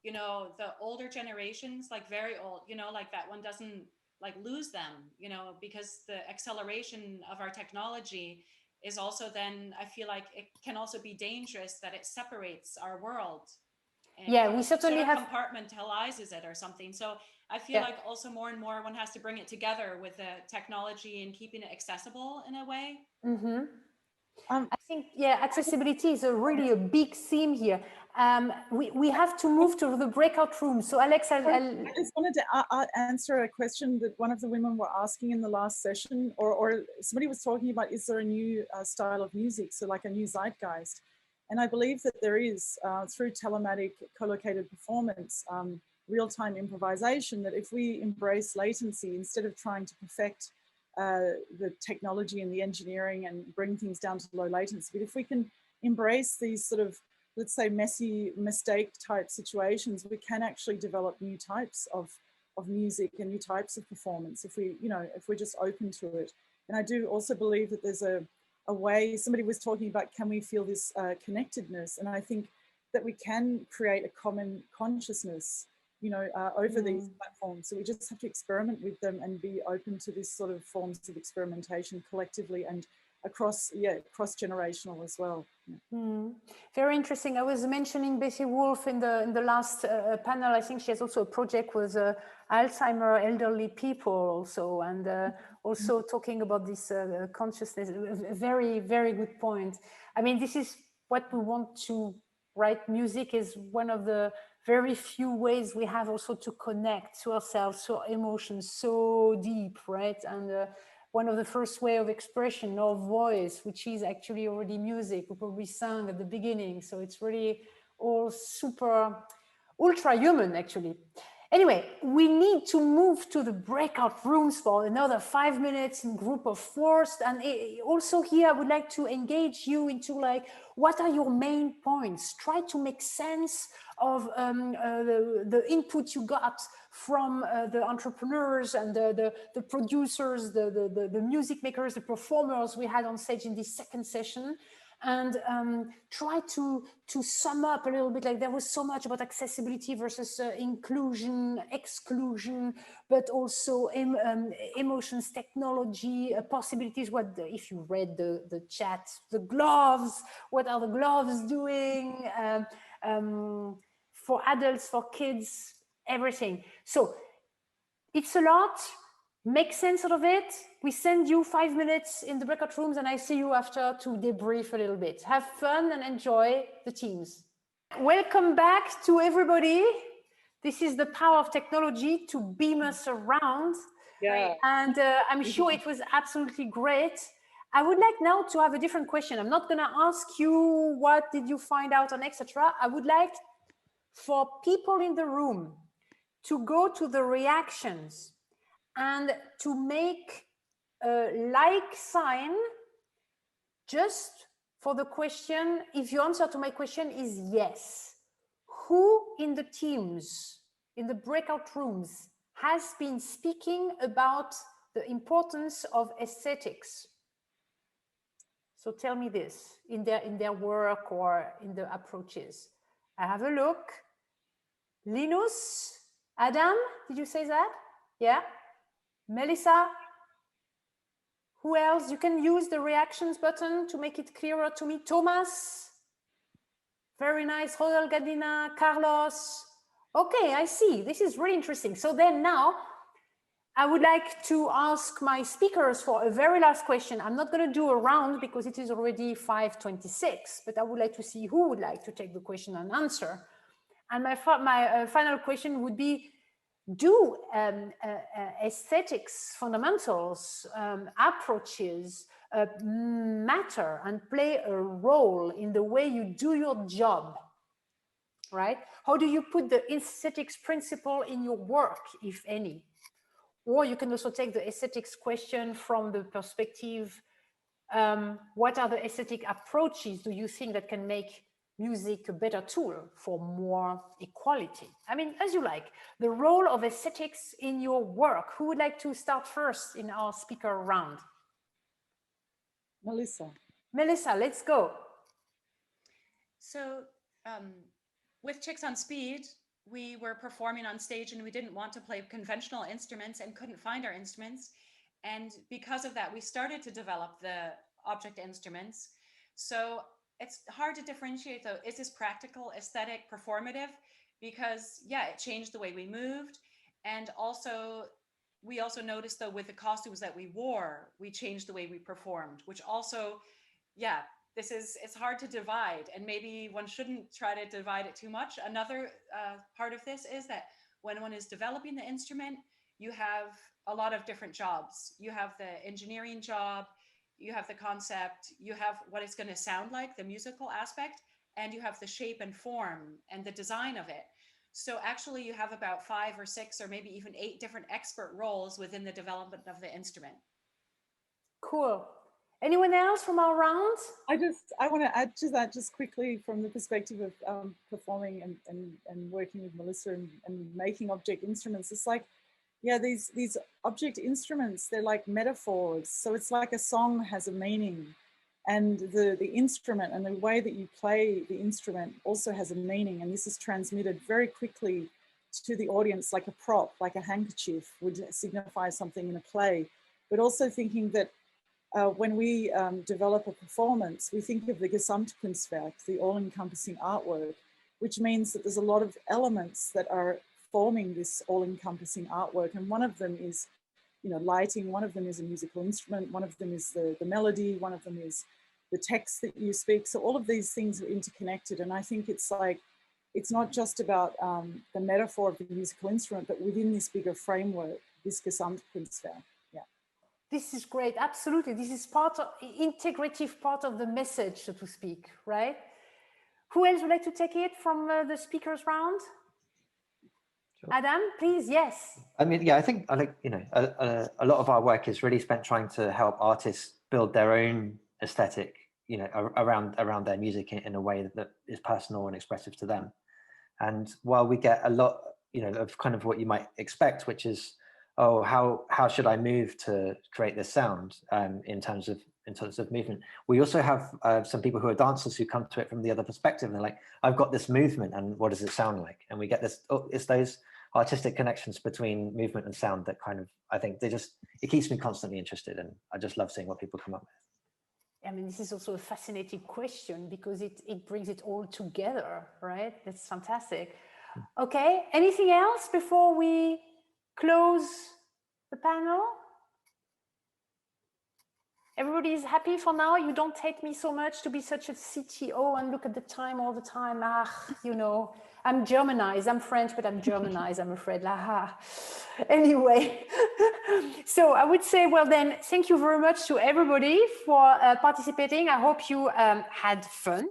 you know, the older generations, like very old, you know, like that one doesn't like lose them, you know, because the acceleration of our technology is also then, I feel like it can also be dangerous that it separates our world. And yeah, we certainly sort of have compartmentalizes it or something. So I feel like also more and more one has to bring it together with the technology and keeping it accessible in a way. I think, yeah, accessibility is really a big theme here. We have to move to the breakout room. So Alex, I just wanted to answer a question that one of the women were asking in the last session, or somebody was talking about, is there a new style of music? So like a new zeitgeist. And I believe that there is, through telematic co-located performance, real-time improvisation, that if we embrace latency, instead of trying to perfect the technology and the engineering and bring things down to low latency, but if we can embrace these sort of, let's say, messy mistake type situations, we can actually develop new types of music and new types of performance if we, you know, if we're just open to it. And I do also believe that there's a way, somebody was talking about, can we feel this connectedness? And I think that we can create a common consciousness, you know, over these platforms. So we just have to experiment with them and be open to this sort of forms of experimentation collectively and across, cross-generational as well. Very interesting. I was mentioning Bessie Wolf in the last panel. I think she has also a project with Alzheimer elderly people also, and also talking about this consciousness. Very, very good point. I mean, this is what we want to right? Music is one of the very few ways we have also to connect to ourselves, to our emotions so deep, right? And one of the first way of expression, our voice, which is actually already music, we probably sang at the beginning. So it's really all super, ultra human actually. Anyway, we need to move to the breakout rooms for another 5 minutes in group of 4. And also here, I would like to engage you into like, what are your main points? Try to make sense of the input you got from the entrepreneurs and the producers, the music makers, the performers we had on stage in this second session. And try to sum up a little bit, like there was so much about accessibility versus inclusion, exclusion, but also emotions, technology, possibilities. What if you read the chat, the gloves, what are the gloves doing for adults, for kids, everything. So it's a lot. Make sense out of it. We send you 5 minutes in the breakout rooms and I see you after to debrief a little bit. Have fun and enjoy the teams. Welcome back to everybody. This is the power of technology to beam us around. Yeah. And I'm sure it was absolutely great. I would like now to have a different question. I'm not going to ask you what did you find out on etc. I would like for people in the room to go to the reactions and to make a like sign just for the question. If your answer to my question is yes, who in the teams, in the breakout rooms, has been speaking about the importance of aesthetics? So tell me this in their work or in the approaches. I have a look. Linus, Adam, did you say that? Yeah. Melissa, who else? You can use the reactions button to make it clearer to me. Thomas, very nice. Rodel Gadina, Carlos. Okay, I see. This is really interesting. So then now I would like to ask my speakers for a very last question. I'm not going to do a round because it is already 5:26, but I would like to see who would like to take the question and answer. And my final question would be, do aesthetics, fundamentals, approaches matter and play a role in the way you do your job, right? How do you put the aesthetics principle in your work, if any? Or you can also take the aesthetics question from the perspective, what are the aesthetic approaches do you think that can make music a better tool for more equality? I mean, as you like. The role of aesthetics in your work. Who would like to start first in our speaker round? Melissa. Melissa, let's go. So with Chicks on Speed, we were performing on stage and we didn't want to play conventional instruments and couldn't find our instruments. And because of that, we started to develop the object instruments. So it's hard to differentiate though, is this practical, aesthetic, performative? Because yeah, it changed the way we moved. And also, we also noticed though with the costumes that we wore, we changed the way we performed, which also, yeah, it's hard to divide, and maybe one shouldn't try to divide it too much. Another part of this is that when one is developing the instrument, you have a lot of different jobs. You have the engineering job, you have the concept, you have what it's going to sound like, the musical aspect, and you have the shape and form and the design of it. So actually you have about 5 or 6 or maybe even 8 different expert roles within the development of the instrument. Cool. Anyone else from our rounds? I want to add to that just quickly from the perspective of performing and working with Melissa and making object instruments. It's like, yeah, these object instruments, they're like metaphors. So it's like a song has a meaning, and the instrument and the way that you play the instrument also has a meaning. And this is transmitted very quickly to the audience, like a prop, like a handkerchief would signify something in a play. But also thinking that when we develop a performance, we think of the Gesamtkunstwerk, the all-encompassing artwork, which means that there's a lot of elements that are forming this all-encompassing artwork. And one of them is, you know, lighting, one of them is a musical instrument, one of them is the melody, one of them is the text that you speak. So all of these things are interconnected. And I think it's like, it's not just about the metaphor of the musical instrument, but within this bigger framework, this Gesamtkunstwerk. Yeah. This is great. Absolutely. This is part of integrative part of the message, so to speak, right? Who else would like to take it from the speakers round? Sure. Adam, please. Yes. I mean, yeah, I think a lot of our work is really spent trying to help artists build their own aesthetic, around their music in a way that is personal and expressive to them. And while we get a lot, of kind of what you might expect, which is, oh, how should I move to create this sound in terms of movement? We also have some people who are dancers who come to it from the other perspective. And they're like, I've got this movement, and what does it sound like? And we get this. Oh, it's those artistic connections between movement and sound that kind of, I think it keeps me constantly interested, and I just love seeing what people come up with. I mean, this is also a fascinating question because it brings it all together, right? That's fantastic. Okay, anything else before we close the panel? Everybody is happy for now? You don't hate me so much to be such a CTO and look at the time all the time. I'm Germanized. I'm French, but I'm Germanized, I'm afraid. Anyway, so I would say, well then, thank you very much to everybody for participating. I hope you had fun.